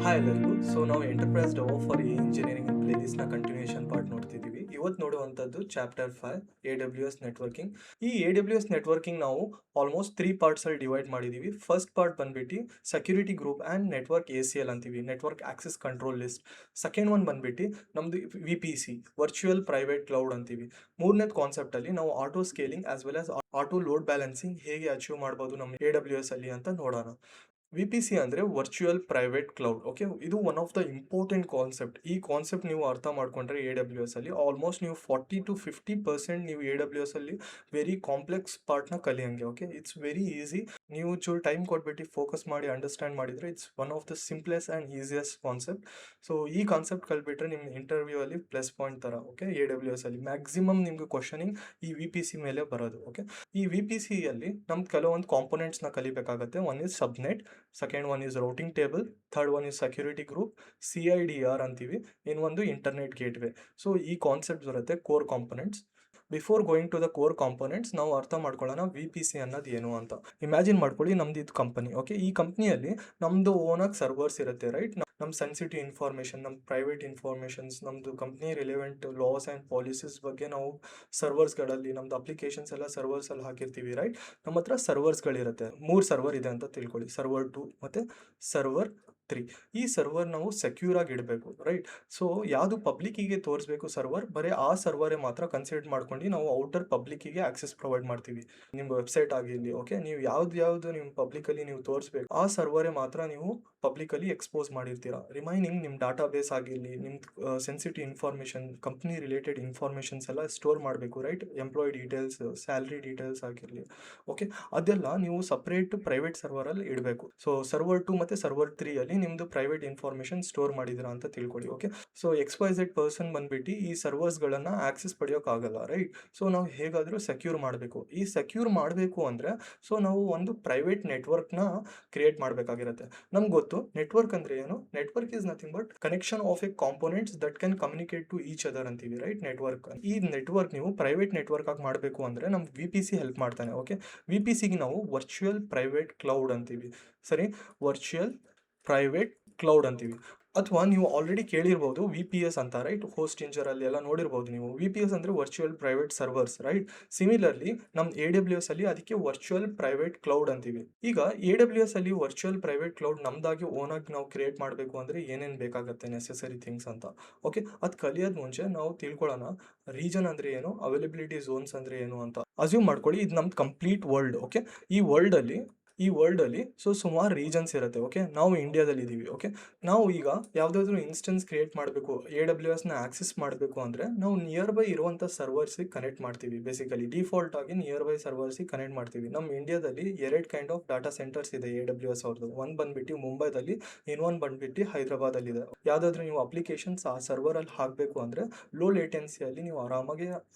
Hi ಎಲ್ಲರಿಗೂ. ನಾವು enterprise ಡೆವೋ ಫಾರ್ ಇಂಜಿನಿಯರಿಂಗ್ ಪ್ಲೇಲಿಸ್ಟ್ನ ಕಂಟಿನ್ಯೂಷನ್ ಪಾರ್ಟ್ ನೋಡ್ತಿದ್ದೀವಿ. ಇವತ್ತು ನೋಡುವಂಥದ್ದು ಚಾಪ್ಟರ್ 5 AWS ನೆಟ್ವರ್ಕಿಂಗ್. ಈ AWS ನೆಟ್ವರ್ಕಿಂಗ್ ನಾವು ಆಲ್ಮೋಸ್ಟ್ 3 ಪಾರ್ಟ್ಸಲ್ಲಿ ಡಿವೈಡ್ ಮಾಡಿದ್ದೀವಿ. ಫಸ್ಟ್ ಪಾರ್ಟ್ ಬಂದ್ಬಿಟ್ಟು security group and network ACL ಅಂತೀವಿ, network access control list. Second one ಬಂದ್ಬಿಟ್ಟು ನಮ್ಮದು VPC, ವರ್ಚುವಲ್ ಪ್ರೈವೇಟ್ ಕ್ಲೌಡ್ ಅಂತೀವಿ. ಮೂರನೇದು ಕಾನ್ಸೆಪ್ಟಲ್ಲಿ ನಾವು auto scaling as well as auto load balancing ಹೇಗೆ ಅಚೀವ್ ಮಾಡ್ಬೋದು ನಮ್ಮ AWS ಅಲ್ಲಿ ಅಂತ ನೋಡೋಣ. VPC ಅಂದರೆ ವರ್ಚುವಲ್ ಪ್ರೈವೇಟ್ ಕ್ಲೌಡ್. ಓಕೆ, ಇದು one of the important concept. ಈ ಕಾನ್ಸೆಪ್ಟ್ ನೀವು ಅರ್ಥ ಮಾಡ್ಕೊಂಡ್ರೆ AWS ಅಲ್ಲಿ ಆಲ್ಮೋಸ್ಟ್ ನೀವು 40-50% ನೀವು AWS ಅಲ್ಲಿ ವೆರಿ ಕಾಂಪ್ಲೆಕ್ಸ್ ಪಾರ್ಟ್ನ ಕಲಿಯಂಗೆ. Okay, it's very easy. ನೀವು ಚೂರು ಟೈಮ್ ಕೊಟ್ಬಿಟ್ಟು ಫೋಕಸ್ ಮಾಡಿ ಅಂಡರ್ಸ್ಟ್ಯಾಂಡ್ ಮಾಡಿದರೆ it's one of the simplest and easiest concept. So ಈ ಕಾನ್ಸೆಪ್ಟ್ ಕಲ್ಬಿಟ್ರೆ ನಿಮ್ಮ ಇಂಟರ್ವ್ಯೂ ಅಲ್ಲಿ ಪ್ಲಸ್ ಪಾಯಿಂಟ್ ಥರ. ಓಕೆ, AWS ಅಲ್ಲಿ ಮ್ಯಾಕ್ಸಿಮಮ್ ನಿಮ್ಗೆ ಕ್ವಶನಿಂಗ್ ಈ VPC ಮೇಲೆ ಬರೋದು. ಓಕೆ, ಈ VPC ಅಲ್ಲಿ ನಮ್ಗೆ ಕೆಲವೊಂದು ಕಾಂಪೊನೆಂಟ್ಸ್ನ ಕಲಿಬೇಕಾಗತ್ತೆ. One is subnet, second one is routing table, third one is security group, CIDR ಅಂತೀವಿ, ಇನ್ನೊಂದು ಇಂಟರ್ನೆಟ್ ಗೇಟ್ವೇ. ಸೊ ಈ ಕಾನ್ಸೆಪ್ಟ್ ಬರುತ್ತೆ core components. Before going to the core components ನಾವು ಅರ್ಥ ಮಾಡ್ಕೊಳ್ಳೋಣ VPC ಅನ್ನೋದು ಏನು ಅಂತ. ಇಮ್ಯಾಜಿನ್ ಮಾಡ್ಕೊಳ್ಳಿ, ನಮ್ದು ಇದು ಕಂಪನಿ. ಓಕೆ, ಈ ಕಂಪ್ನಿಯಲ್ಲಿ ನಮ್ಮದು ಓನಾಗಿ ಸರ್ವರ್ಸ್ ಇರುತ್ತೆ, ರೈಟ್. ನಮ್ಮ ಸೆನ್ಸಿಟಿವ್ ಇನ್ಫಾರ್ಮೇಷನ್, ನಮ್ಮ ಪ್ರೈವೇಟ್ ಇನ್ಫಾರ್ಮೇಷನ್ಸ್, ನಮ್ಮದು company relevant loss and policies ಬಗ್ಗೆ ನಾವು ಸರ್ವರ್ಸ್ಗಳಲ್ಲಿ ನಮ್ಮದು ಅಪ್ಲಿಕೇಶನ್ಸ್ ಎಲ್ಲ ಸರ್ವರ್ಸಲ್ಲಿ ಹಾಕಿರ್ತೀವಿ, ರೈಟ್. ನಮ್ಮ ಹತ್ರ ಸರ್ವರ್ಸ್ಗಳಿರುತ್ತೆ. 3 ಸರ್ವರ್ ಇದೆ ಅಂತ ತಿಳ್ಕೊಳ್ಳಿ, ಸರ್ವರ್ 2 ಮತ್ತು ಸರ್ವರ್ 3. ಈ ಸರ್ವರ್ ನಾವು ಸೆಕ್ಯೂರ್ ಆಗಿ ಇಡಬೇಕು, ರೈಟ್. ಸೊ ಯಾವುದು ಪಬ್ಲಿಕ್ಕಿಗೆ ತೋರಿಸ್ಬೇಕು ಸರ್ವರ್, ಬರೀ ಆ ಸರ್ವರೇ ಮಾತ್ರ ಕನ್ಸಿಡರ್ ಮಾಡ್ಕೊಂಡು ನಾವು ಔಟರ್ ಪಬ್ಲಿಕ್ಕಿಗೆ ಆಕ್ಸೆಸ್ ಪ್ರೊವೈಡ್ ಮಾಡ್ತೀವಿ. ನಿಮ್ಮ ವೆಬ್ಸೈಟ್ ಆಗಿರಲಿ, ಓಕೆ, ನೀವು ಯಾವ್ದು ನಿಮ್ಮ ಪಬ್ಲಿಕಲ್ಲಿ ನೀವು ತೋರಿಸ್ಬೇಕು ಆ ಸರ್ವರೇ ಮಾತ್ರ ನೀವು ಪಬ್ಲಿಕಲ್ಲಿ ಎಕ್ಸ್ಪೋಸ್ ಮಾಡಿರ್ತೀರಾ. ರಿಮೈನಿಂಗ್ ನಿಮ್ಮ ಡಾಟಾ ಬೇಸ್ ಆಗಿರಲಿ, ನಿಮ್ಮ sensitive information, company related informations ಎಲ್ಲ ಸ್ಟೋರ್ ಮಾಡಬೇಕು, right. Employee details, salary details ಆಗಿರಲಿ, ಓಕೆ, ಅದೆಲ್ಲ ನೀವು ಸಪ್ರೇಟ್ ಪ್ರೈವೇಟ್ ಸರ್ವರಲ್ಲಿ ಇಡಬೇಕು. ಸೊ ಸರ್ವರ್ 2 ಮತ್ತು ಸರ್ವರ್ 3 ಅಲ್ಲಿ ನಿಮ್ಮದು ಪ್ರೈವೇಟ್ ಇನ್ಫಾರ್ಮೇಷನ್ ಸ್ಟೋರ್ ಮಾಡಿದಿರಾ ಅಂತ ತಿಳ್ಕೊಳ್ಳಿ. ಓಕೆ, ಸೊ XYZ ಪರ್ಸನ್ ಬಂದ್ಬಿಟ್ಟು ಈ ಸರ್ವರ್ಸ್ಗಳನ್ನು ಆಕ್ಸೆಸ್ ಪಡೆಯೋಕ್ಕಾಗಲ್ಲ, ರೈಟ್. ಸೊ ನಾವು ಹೇಗಾದರೂ ಸೆಕ್ಯೂರ್ ಮಾಡಬೇಕು. ಈ ಸೆಕ್ಯೂರ್ ಮಾಡಬೇಕು ಅಂದರೆ ಸೊ ನಾವು ಒಂದು ಪ್ರೈವೇಟ್ ನೆಟ್ವರ್ಕ್ನ ಕ್ರಿಯೇಟ್ ಮಾಡಬೇಕಾಗಿರುತ್ತೆ. ನಮ್ಗೆ ಗೊತ್ತು ನೆಟ್ವರ್ಕ್ ಅಂದರೆ ಏನು. Network is nothing but connection of a components that can communicate to each other ಅಂತೀವಿ, ರೈಟ್. ನೆಟ್ವರ್ಕ್, ಈ ನೆಟ್ವರ್ಕ್ ನೀವು ಪ್ರೈವೇಟ್ ನೆಟ್ವರ್ಕ್ ಆಗಿ ಮಾಡಬೇಕು ಅಂದರೆ ನಮ್ಗೆ VPC ಹೆಲ್ಪ್ ಮಾಡ್ತಾನೆ. ಓಕೆ, VPCಗೆ ನಾವು ವರ್ಚುವಲ್ ಪ್ರೈವೇಟ್ ಕ್ಲೌಡ್ ಅಂತೀವಿ, ಸರಿ. ವರ್ಚುವಲ್ ಪ್ರೈವೇಟ್ ಕ್ಲೌಡ್ ಅಂತೀವಿ. ಅಥವಾ ನೀವು ಆಲ್ರೆಡಿ ಕೇಳಿರ್ಬೋದು VPS ಅಂತ, ರೈಟ್. ಹೋಸ್ಟ್ ಇಂಜರಲ್ಲಿ ಎಲ್ಲ ನೋಡಿರ್ಬೋದು ನೀವು. VPS ಅಂದರೆ virtual private servers, right. Similarly ನಮ್ಮ AWS ಅಲ್ಲಿ ಅದಕ್ಕೆ ವರ್ಚುವಲ್ ಪ್ರೈವೇಟ್ ಕ್ಲೌಡ್ ಅಂತೀವಿ. ಈಗ AWS ಅಲ್ಲಿ ವರ್ಚುವಲ್ ಪ್ರೈವೇಟ್ ಕ್ಲೌಡ್ ನಮ್ದಾಗಿ ಓನಾಗಿ ನಾವು ಕ್ರಿಯೇಟ್ ಮಾಡಬೇಕು ಅಂದರೆ ಏನೇನು ಬೇಕಾಗುತ್ತೆ ನೆಸೆಸರಿ ಥಿಂಗ್ಸ್ ಅಂತ. ಓಕೆ, ಅದು ಕಲಿಯೋದು ಮುಂಚೆ ನಾವು ತಿಳ್ಕೊಳ್ಳೋಣ ರೀಜನ್ ಅಂದರೆ ಏನು, ಅವೈಲಬಿಲಿಟಿ ಝೋನ್ಸ್ ಅಂದರೆ ಏನು ಅಂತ. ಅಸ್ಯೂಮ್ ಮಾಡ್ಕೊಳ್ಳಿ ಇದು ನಮ್ದು ಕಂಪ್ಲೀಟ್ ವರ್ಲ್ಡ್. ಓಕೆ, ಈ ವರ್ಲ್ಡಲ್ಲಿ ಸೊ ಸುಮಾರು ರೀಜನ್ಸ್ ಇರುತ್ತೆ. ಓಕೆ, ನಾವು ಇಂಡಿಯಾದಲ್ಲಿ ಇದ್ದೀವಿ. ಓಕೆ, ನಾವು ಈಗ ಯಾವುದಾದ್ರೂ ಇನ್ಸ್ಟೆನ್ಸ್ ಕ್ರಿಯೇಟ್ ಮಾಡಬೇಕು, AWSನ ಆಕ್ಸೆಸ್ ಮಾಡಬೇಕು ಅಂದರೆ ನಾವು ನಿಯರ್ ಬೈ ಇರುವಂಥ ಸರ್ವರ್ಸಿಗೆ ಕನೆಕ್ಟ್ ಮಾಡ್ತೀವಿ. ಬೇಸಿಕಲಿ ಡಿಫಾಲ್ಟ್ ಆಗಿ ನಿಯರ್ ಬೈ ಸರ್ವರ್ಸಿಗೆ ಕನೆಕ್ಟ್ ಮಾಡ್ತೀವಿ. ನಮ್ಮ ಇಂಡಿಯಾದಲ್ಲಿ 2 ಕೈಂಡ್ ಆಫ್ ಡಾಟಾ ಸೆಂಟರ್ಸ್ ಇದೆ AWS ಅವ್ರದ್ದು. ಒಂದು ಬಂದ್ಬಿಟ್ಟು ಮುಂಬೈದಲ್ಲಿ, ಇನ್ನೊಂದು ಬಂದ್ಬಿಟ್ಟು ಹೈದರಾಬಾದಲ್ಲಿದೆ. ಯಾವುದಾದ್ರೂ ನೀವು ಅಪ್ಲಿಕೇಶನ್ಸ್ ಆ ಸರ್ವರಲ್ಲಿ ಹಾಕಬೇಕು ಅಂದರೆ ಲೋ ಲೇಟೆನ್ಸಿಯಲ್ಲಿ ನೀವು ಆರಾಮಾಗಿ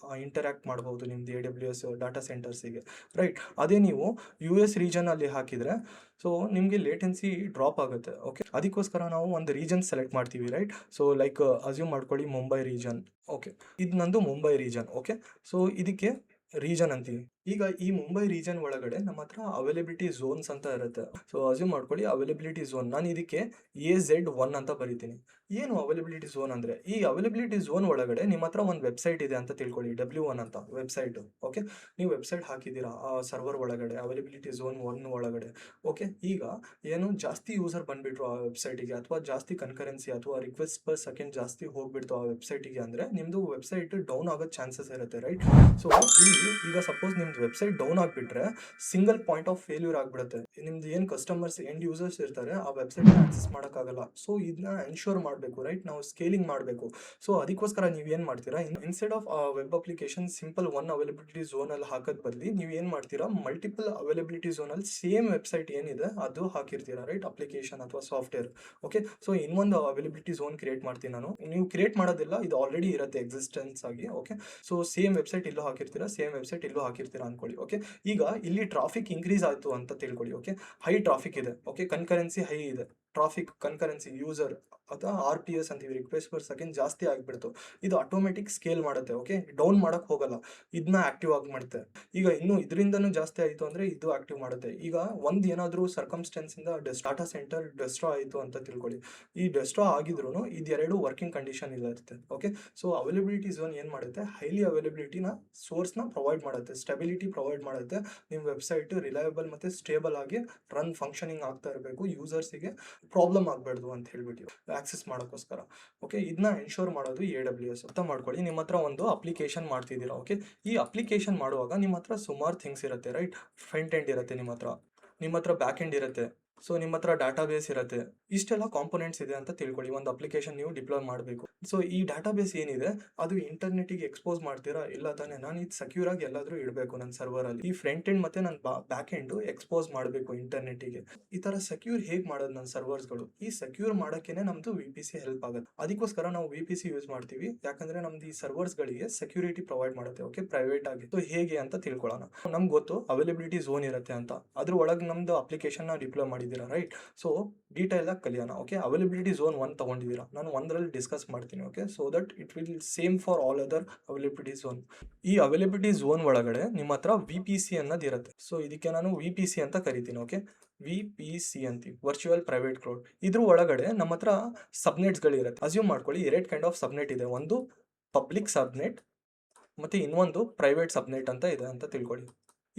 ಇಂಟರ್ಯಾಕ್ಟ್ ಮಾಡ್ಬೋದು ನಿಮ್ಮದು AWS ಡಾಟಾ ಸೆಂಟರ್ಸಿಗೆ, ರೈಟ್. ಅದೇ ನೀವು US ರೀಜನಲ್ಲಿ ಹಾಕಿದರೆ ಸೊ ನಿಮಗೆ ಲೇಟೆನ್ಸಿ ಡ್ರಾಪ್ ಆಗುತ್ತೆ. ಓಕೆ, ಅದಕ್ಕೋಸ್ಕರ ನಾವು ಒಂದು ರೀಜನ್ ಸೆಲೆಕ್ಟ್ ಮಾಡ್ತೀವಿ, ರೈಟ್. ಸೊ ಲೈಕ್ ಅಸ್ಯೂಮ್ ಮಾಡ್ಕೊಳ್ಳಿ ಮುಂಬೈ ರೀಜನ್. ಓಕೆ, ಇದು ನಂದು ಮುಂಬೈ ರೀಜನ್. ಓಕೆ, ಸೊ ಇದಕ್ಕೆ ರೀಜನ್ ಅಂತೀವಿ. ಈಗ ಈ ಮುಂಬೈ ರೀಜನ್ ಒಳಗಡೆ ನಮ್ಮ ಹತ್ರ ಅವೈಲಬಿಲಿಟಿ ಝೋನ್ಸ್ ಅಂತ ಇರುತ್ತೆ. ಸೊ ಅಸ್ಯೂಮ್ ಮಾಡ್ಕೊಳ್ಳಿ ಅವೈಲಬಿಲಿಟಿ ಝೋನ್, ನಾನು ಇದಕ್ಕೆ AZ1 ಅಂತ ಬರಿತೀನಿ. ಏನು ಅವೈಲಬಿಲಿಟಿ ಝೋನ್ ಅಂದರೆ, ಈ ಅವೈಲಬಿಲಿಟಿ ಝೋನ್ ಒಳಗಡೆ ನಿಮ್ಮ ಹತ್ರ ಒಂದು ವೆಬ್ಸೈಟ್ ಇದೆ ಅಂತ ತಿಳ್ಕೊಳ್ಳಿ, W1 ಅಂತ ವೆಬ್ಸೈಟ್. ಓಕೆ, ನೀವು ವೆಬ್ಸೈಟ್ ಹಾಕಿದ್ದೀರಾ ಆ ಸರ್ವರ್ ಒಳಗಡೆ ಅವೈಲಬಿಲಿಟಿ ಝೋನ್ 1 ಒಳಗಡೆ. ಓಕೆ, ಈಗ ಏನು ಜಾಸ್ತಿ ಯೂಸರ್ ಬಂದುಬಿಟ್ರು ಆ ವೆಬ್ಸೈಟಿಗೆ, ಅಥವಾ ಜಾಸ್ತಿ ಕನ್ಕರೆನ್ಸಿ ಅಥವಾ ರಿಕ್ವೆಸ್ಟ್ ಪರ್ ಸೆಕೆಂಡ್ ಜಾಸ್ತಿ ಹೋಗ್ಬಿಡ್ತು ಆ ವೆಬ್ಸೈಟಿಗೆ ಅಂದರೆ ನಿಮ್ಮದು ವೆಬ್ಸೈಟ್ ಡೌನ್ ಆಗೋ ಚಾನ್ಸಸ್ ಇರುತ್ತೆ, ರೈಟ್. ಸೊ ಇಲ್ಲಿ ಈಗ ಸಪೋಸ್ ನಿಮ್ದು ವೆಬ್ಸೈಟ್ ಡೌನ್ ಆಗಿಬಿಟ್ರೆ ಸಿಂಗಲ್ ಪಾಯಿಂಟ್ ಆಫ್ ಫೇಲ್ಯೂರ್ ಆಗಿಬಿಡುತ್ತೆ. ನಿಮ್ದು ಏನು ಕಸ್ಟಮರ್ಸ್ ಎಂಡ್ ಯೂಸರ್ಸ್ ಇರ್ತಾರೆ ಆ ವೆಬ್ಸೈಟ್ನ ಆಕ್ಸೆಸ್ ಮಾಡೋಕ್ಕಾಗಲ್ಲ. ಸೊ ಇದನ್ನ ಎನ್ಶೋರ್ ಮಾಡಬೇಕು, ರೈಟ್. ನಾವು ಸ್ಕೇಲಿಂಗ್ ಮಾಡಬೇಕು. ಸೊ ಅದಕ್ಕೋಸ್ಕರ ನೀವು ಏನು ಮಾಡ್ತೀರಾ, instead of web application simple one availability ಝೋನಲ್ಲಿ ಹಾಕೋದ್ ಬದಲಿ ನೀವು ಏನು ಮಾಡ್ತೀರಾ, ಮಲ್ಟಿಪಲ್ ಅವೈಲಬಿಲಿಟಿ ಝೋನಲ್ಲಿ ಸೇಮ್ ವೆಬ್ಸೈಟ್ ಏನಿದೆ ಅದು ಹಾಕಿರ್ತೀರಾ, ರೈಟ್. ಅಪ್ಲಿಕೇಶನ್ ಅಥವಾ ಸಾಫ್ಟ್ವೇರ್. ಓಕೆ, ಸೊ ಇನ್ನೊಂದು ಅವೈಲಬಿಲಿಟಿ ಝೋನ್ ಕ್ರಿಯೇಟ್ ಮಾಡ್ತೀನಿ ನಾನು. ನೀವು ಕ್ರಿಯೇಟ್ ಮಾಡೋದಿಲ್ಲ, ಇದು ಆಲ್ರೆಡಿ ಇರುತ್ತೆ ಎಕ್ಸಿಸ್ಟೆನ್ಸ್ ಆಗಿ. ಓಕೆ, ಸೊ ಸೇಮ್ ವೆಬ್ಸೈಟ್ ಇಲ್ಲೂ ಹಾಕಿರ್ತೀರಾ, ಸೇಮ್ ವೆಬ್ಸೈಟ್ ಇಲ್ಲೂ ಹಾಕಿರ್ತೀರಾ ಅನ್ಕೊಳ್ಳಿ. ಓಕೆ, ಈಗ ಇಲ್ಲಿ ಟ್ರಾಫಿಕ್ ಇನ್ಕ್ರೀಸ್ ಆಯಿತು ಅಂತ ತಿಳ್ಕೊಳ್ಳಿ. ಓಕೆ, ಹೈ ಟ್ರಾಫಿಕ್ ಇದೆ. ಓಕೆ, ಕನ್ಕರೆನ್ಸಿ ಹೈ ಇದೆ. ಟ್ರಾಫಿಕ್ ಕನ್ಕರೆನ್ಸಿ ಯೂಸರ್ ಅಥವಾ RPS ಅಂತೀವಿ, ರಿಕ್ವೆಸ್ಟ್ ಪರ್ ಸೆಕೆಂಡ್ ಜಾಸ್ತಿ ಆಗಿಬಿಡ್ತು, ಇದು ಆಟೋಮೆಟಿಕ್ ಸ್ಕೇಲ್ ಮಾಡುತ್ತೆ. ಓಕೆ, ಡೌನ್ ಮಾಡಕ್ ಹೋಗಲ್ಲ, ಇದನ್ನ ಆಕ್ಟಿವ್ ಆಗಿ ಮಾಡುತ್ತೆ. ಈಗ ಇನ್ನು ಇದರಿಂದನೂ ಜಾಸ್ತಿ ಆಯಿತು ಅಂದರೆ ಇದು ಆಕ್ಟಿವ್ ಮಾಡುತ್ತೆ. ಈಗ ಒಂದು ಏನಾದರೂ ಸರ್ಕಮ್ಸ್ಟೆನ್ಸಿಂದ ಡಾಟಾ ಸೆಂಟರ್ ಡೆಸ್ಟ್ರಾ ಆಯಿತು ಅಂತ ತಿಳ್ಕೊಳ್ಳಿ, ಈ ಡೆಸ್ಟ್ರಾ ಆಗಿದ್ರು ಇದೆರಡು ವರ್ಕಿಂಗ್ ಕಂಡೀಷನ್ ಇರುತ್ತೆ. ಓಕೆ, ಸೊ ಅವೈಲಬಿಲಿಟಿ ಝೋನ್ ಏನು ಮಾಡುತ್ತೆ, ಹೈಲಿ ಅವೈಲಬಿಲಿಟಿನ ಸೋರ್ಸ್ನ ಪ್ರೊವೈಡ್ ಮಾಡುತ್ತೆ, ಸ್ಟೆಬಿಲಿಟಿ ಪ್ರೊವೈಡ್ ಮಾಡುತ್ತೆ. ನಿಮ್ಮ ವೆಬ್ಸೈಟ್ ರಿಲಯಬಲ್ ಮತ್ತು ಸ್ಟೇಬಲ್ ಆಗಿ ರನ್ ಫಂಕ್ಷನಿಂಗ್ ಆಗ್ತಾ ಇರಬೇಕು, ಯೂಸರ್ಸಿಗೆ ಪ್ರಾಬ್ಲಮ್ ಆಗಬಾರ್ದು ಅಂತ ಹೇಳ್ಬಿಟ್ಟು ಆಕ್ಸೆಸ್ ಮಾಡೋಕ್ಕೋಸ್ಕರ. ಓಕೆ, ಇದನ್ನ ಎನ್ಶೋರ್ ಮಾಡೋದು AWS. ಅರ್ಥ ಮಾಡ್ಕೊಳ್ಳಿ, ನಿಮ್ಮ ಹತ್ರ ಒಂದು ಅಪ್ಲಿಕೇಶನ್ ಮಾಡ್ತಿದ್ದೀರಾ. ಓಕೆ, ಈ ಅಪ್ಲಿಕೇಶನ್ ಮಾಡುವಾಗ ನಿಮ್ಮ ಹತ್ರ ಸುಮಾರು ಥಿಂಗ್ಸ್ ಇರುತ್ತೆ, ರೈಟ್? ಫ್ರಂಟ್ ಎಂಡ್ ಇರುತ್ತೆ, ನಿಮ್ಮ ಹತ್ರ ಬ್ಯಾಕ್ ಎಂಡ್ ಇರುತ್ತೆ, ಸೊ ನಿಮ್ಮ ಹತ್ರ ಡಾಟಾಬೇಸ್ ಇರುತ್ತೆ. ಇಷ್ಟೆಲ್ಲ ಕಾಂಪೊನೆಂಟ್ಸ್ ಇದೆ ಅಂತ ತಿಳ್ಕೊಳ್ಳಿ. ಒಂದು ಅಪ್ಲಿಕೇಶನ್ ನೀವು ಡಿಪ್ಲಾಯ್ ಮಾಡಬೇಕು. ಸೊ ಈ ಡಾಟಾಬೇಸ್ ಏನಿದೆ ಅದು ಇಂಟರ್ನೆಟಿಗೆ ಎಕ್ಸ್ಪೋಸ್ ಮಾಡ್ತೀರಾ ಇಲ್ಲ ತಾನೇ? ನಾನು ಇದು ಸೆಕ್ಯೂರ್ ಆಗಿ ಎಲ್ಲಾದರೂ ಇಡಬೇಕು ನನ್ನ ಸರ್ವರಲ್ಲಿ. ಈ ಫ್ರಂಟ್ ಎಂಡ್ ಮತ್ತೆ ನನ್ನ ಬ್ಯಾಕ್ ಎಂಡ್ ಎಕ್ಸ್ಪೋಸ್ ಮಾಡಬೇಕು ಇಂಟರ್ನೆಟಿಗೆ. ಈ ತರ ಸೆಕ್ಯೂರ್ ಹೇಗೆ ಮಾಡೋದು ನನ್ನ ಸರ್ವರ್ಸ್ಗಳು? ಈ ಸೆಕ್ಯೂರ್ ಮಾಡೋಕ್ಕೇನೆ ನಮ್ದು VPC ಹೆಲ್ಪ್ ಆಗುತ್ತೆ. ಅದಕ್ಕೋಸ್ಕರ ನಾವು VPC ಯೂಸ್ ಮಾಡ್ತೀವಿ, ಯಾಕಂದ್ರೆ ನಮ್ದು ಈ ಸರ್ವರ್ಸ್ಗಳಿಗೆ ಸೆಕ್ಯೂರಿಟಿ ಪ್ರೊವೈಡ್ ಮಾಡುತ್ತೆ. ಓಕೆ, ಪ್ರೈವೇಟ್ ಆಗಿ. ಸೊ ಹೇಗೆ ಅಂತ ತಿಳ್ಕೊಳ್ಳೋಣ. ನಮ್ಗೆ ಗೊತ್ತು ಅವೈಲಬಿಲಿಟಿ ಝೋನ್ ಇರುತ್ತೆ ಅಂತ, ಅದ್ರ ಒಳಗೆ ನಮ್ದು ಅಪ್ಲಿಕೇಶನ್ ನ ಡಿಪ್ಲಾಯ್ ಮಾಡಿದ್ದೀರಾ, ರೈಟ್? ಸೊ ಡೀಟೇಲ್ ಆಗಿ ಕಲಿಯೋಣ. ಓಕೆ, ಅವೈಲಬಿಲಿಟಿ ಝೋನ್ 1 ತಗೊಂಡಿದ್ದೀರಾ, ನಾನು ಒಂದರಲ್ಲಿ ಡಿಸ್ಕಸ್ ಮಾಡ್ತೀನಿ. Okay, so that it will same for all other availability zone. ಈ ಅವೈಲಬಿಲಿಟಿ ಝೋನ್ ಒಳಗಡೆ ನಿಮ್ಮ ಹತ್ರ VPC ಅನ್ನೋದು ಇರುತ್ತೆ. ಸೊ ಇದಕ್ಕೆ ನಾನು VPC ಅಂತ ಕರಿತೀನಿ. ಓಕೆ, VPC ಅಂತೀವಿ, ವರ್ಚುವಲ್ ಪ್ರೈವೇಟ್ ಕ್ಲೌಡ್. ಇದ್ರ ಒಳಗಡೆ ನಮ್ಮ ಹತ್ರ ಸಬ್ನೆಟ್ಸ್ಗಳಿರುತ್ತೆ. ಅಸ್ಯೂಮ್ ಮಾಡ್ಕೊಳ್ಳಿ, 2 ಕೈಂಡ್ ಆಫ್ ಸಬ್ನೆಟ್ ಇದೆ, ಒಂದು ಪಬ್ಲಿಕ್ ಸಬ್ನೆಟ್ ಮತ್ತೆ ಇನ್ನೊಂದು ಪ್ರೈವೇಟ್ ಸಬ್ನೆಟ್ ಅಂತ ಇದೆ ಅಂತ ತಿಳ್ಕೊಳ್ಳಿ.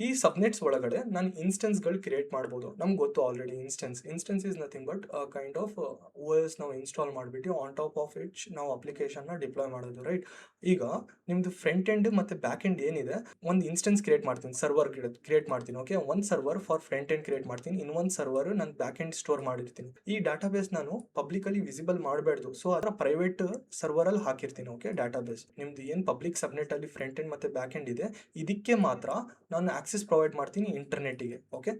ಈ ಸಬ್ನೆಟ್ಸ್ ಒಳಗಡೆ ನಾನು ಇನ್ಸ್ಟೆನ್ಸ್ಗಳು ಕ್ರಿಯೇಟ್ ಮಾಡ್ಬೋದು. ನಮ್ಗೆ ಗೊತ್ತು already instance is nothing but kind of OS ನಾವು ಇನ್ಸ್ಟಾಲ್ ಮಾಡಿಬಿಟ್ಟು ಆನ್ ಟಾಪ್ ಆಫ್ ಇಟ್ ನಾವು ಅಪ್ಲಿಕೇಶನ್ನ ಡಿಪ್ಲಾಯ್ ಮಾಡೋದು, ರೈಟ್? ಈಗ ನಿಮ್ದು ಫ್ರಂಟ್ ಎಂಡ್ ಮತ್ತು ಬ್ಯಾಕ್ ಎಂಡ್ ಏನಿದೆ, ಒಂದು ಇನ್ಸ್ಟೆನ್ಸ್ ಕ್ರಿಯೇಟ್ ಮಾಡ್ತೀನಿ, ಸರ್ವರ್ ಕ್ರಿಯೇಟ್ ಮಾಡ್ತೀನಿ. ಓಕೆ, ಒಂದು server for front end create ಮಾಡ್ತೀನಿ, ಇನ್ನೊಂದು ಸರ್ವರ್ ನಾನು ಬ್ಯಾಕ್ ಎಂಡ್ ಸ್ಟೋರ್ ಮಾಡಿರ್ತೀನಿ. ಈ ಡಾಟಾಬೇಸ್ ನಾನು ಪಬ್ಲಿಕಲಿ ವಿಸಿಬಲ್ ಮಾಡಬಾರ್ದು, ಸೊ ಅದರ ಪ್ರೈವೇಟ್ ಸರ್ವರಲ್ಲಿ ಹಾಕಿರ್ತೀನಿ. ಓಕೆ, ಡಾಟಾಬೇಸ್ ನಿಮ್ದು ಏನು ಪಬ್ಲಿಕ್ ಸಬ್ನೆಟ್ ಅಲ್ಲಿ ಫ್ರಂಟ್ ಎಂಡ್ ಮತ್ತು ಬ್ಯಾಕ್ ಎಂಡ್ ಇದೆ, ಇದಕ್ಕೆ ಮಾತ್ರ ನಾನು ಆಕ್ಸೆಸ್ ಪ್ರೊವೈಡ್ ಮಾಡ್ತೀನಿ ಇಂಟರ್ನೆಟಿಗೆ. ಓಕೆ,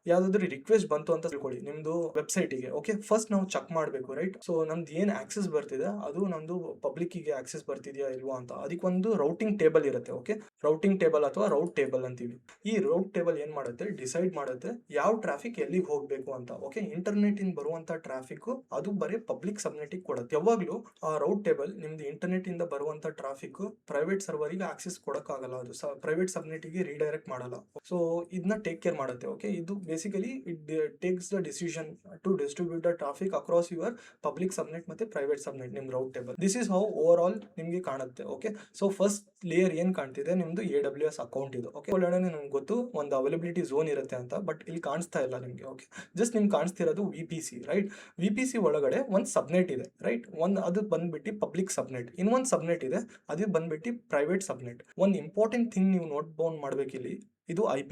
ಯಾವುದಾದ್ರೂ ರಿಕ್ವೆಸ್ಟ್ ಬಂತು ಅಂತ ತಿಳ್ಕೊಳ್ಳಿ ನಿಮ್ದು ವೆಬ್ಸೈಟಿಗೆ. ಓಕೆ, ಫಸ್ಟ್ ನಾವು ಚೆಕ್ ಮಾಡಬೇಕು, ರೈಟ್? ಸೊ ನಮ್ದು ಏನು ಆಕ್ಸೆಸ್ ಬರ್ತಿದೆ ಅದು ನಮ್ದು ಪಬ್ಲಿಕ್ಕಿಗೆ ಆಕ್ಸೆಸ್ ಬರ್ತಿದೆಯಾ ಇಲ್ವಾ ಅಂತ. ಅದಕ್ಕೊಂದು ರೌಟಿಂಗ್ ಟೇಬಲ್ ಇರುತ್ತೆ. ಓಕೆ, ರೌಟಿಂಗ್ ಟೇಬಲ್ ಅಥವಾ ರೌಟ್ ಟೇಬಲ್ ಅಂತೀವಿ. ಈ ರೌಟ್ ಟೇಬಲ್ ಏನು ಮಾಡುತ್ತೆ, ಡಿಸೈಡ್ ಮಾಡುತ್ತೆ ಯಾವ ಟ್ರಾಫಿಕ್ ಎಲ್ಲಿಗೆ ಹೋಗಬೇಕು ಅಂತ. ಓಕೆ, ಇಂಟರ್ನೆಟ್ ಇಂದ ಬರುವಂತ ಟ್ರಾಫಿಕ್ ಅದು ಬರೀ ಪಬ್ಲಿಕ್ ಸಬ್ನೆಟಿಗೆ ಕೊಡುತ್ತೆ. ಯಾವಾಗಲೂ ಆ ರೌಟ್ ಟೇಬಲ್ ನಿಮ್ದು ಇಂಟರ್ನೆಟ್ ಇಂದ ಬರುವಂತ ಟ್ರಾಫಿಕ್ ಪ್ರೈವೇಟ್ ಸರ್ವರಿಗೆ ಆಕ್ಸೆಸ್ ಕೊಡಕ್ಕಾಗಲ್ಲ, ಅದು ಪ್ರೈವೇಟ್ ಸಬ್ನೆಟಿಗೆ ರೀಡೈರೆಕ್ಟ್ ಮಾಡಲ್ಲ. ಸೊ ಇದನ್ನ ಟೇಕ್ ಕೇರ್ ಮಾಡುತ್ತೆ. ಓಕೆ, ಇದು basically it takes the decision to distribute the traffic across your public subnet ಮತ್ತೆ private subnet ನಿಮ್ಮ route table. This is how overall ನಿಮಗೆ ಕಾಣುತ್ತೆ. ಓಕೆ, ಸೊ ಫಸ್ಟ್ ಲೇಯರ್ ಏನು ಕಾಣ್ತಿದೆ ನಿಮ್ದು AWS ಅಕೌಂಟ್ ಇದು. ಓಕೆ, ಒಳ್ಳೆ ನಮ್ಗೆ ಗೊತ್ತು ಒಂದು ಅವೈಲಬಿಲಿಟಿ ಝೋನ್ ಇರುತ್ತೆ ಅಂತ, ಬಟ್ ಇಲ್ಲಿ ಕಾಣಿಸ್ತಾ ಇಲ್ಲ ನಿಮಗೆ. ಓಕೆ, ಜಸ್ಟ್ ನಿಮ್ಗೆ ಕಾಣಿಸ್ತಿರೋದು VPC, ರೈಟ್? VPC ಒಳಗಡೆ ಒಂದು ಸಬ್ನೆಟ್ ಇದೆ, ರೈಟ್? ಅದು ಬಂದ್ಬಿಟ್ಟು ಪಬ್ಲಿಕ್ ಸಬ್ನೆಟ್, ಇನ್ನೊಂದು ಸಬ್ನೆಟ್ ಇದೆ ಅದು ಬಂದ್ಬಿಟ್ಟು ಪ್ರೈವೇಟ್ ಸಬ್ನೆಟ್. ಒಂದು ಇಂಪಾರ್ಟೆಂಟ್ ಥಿಂಗ್ ನೀವು ನೋಟ್ ಡೌನ್ ಮಾಡ್ಬೇಕಿಲ್ಲಿ, ಇದು IP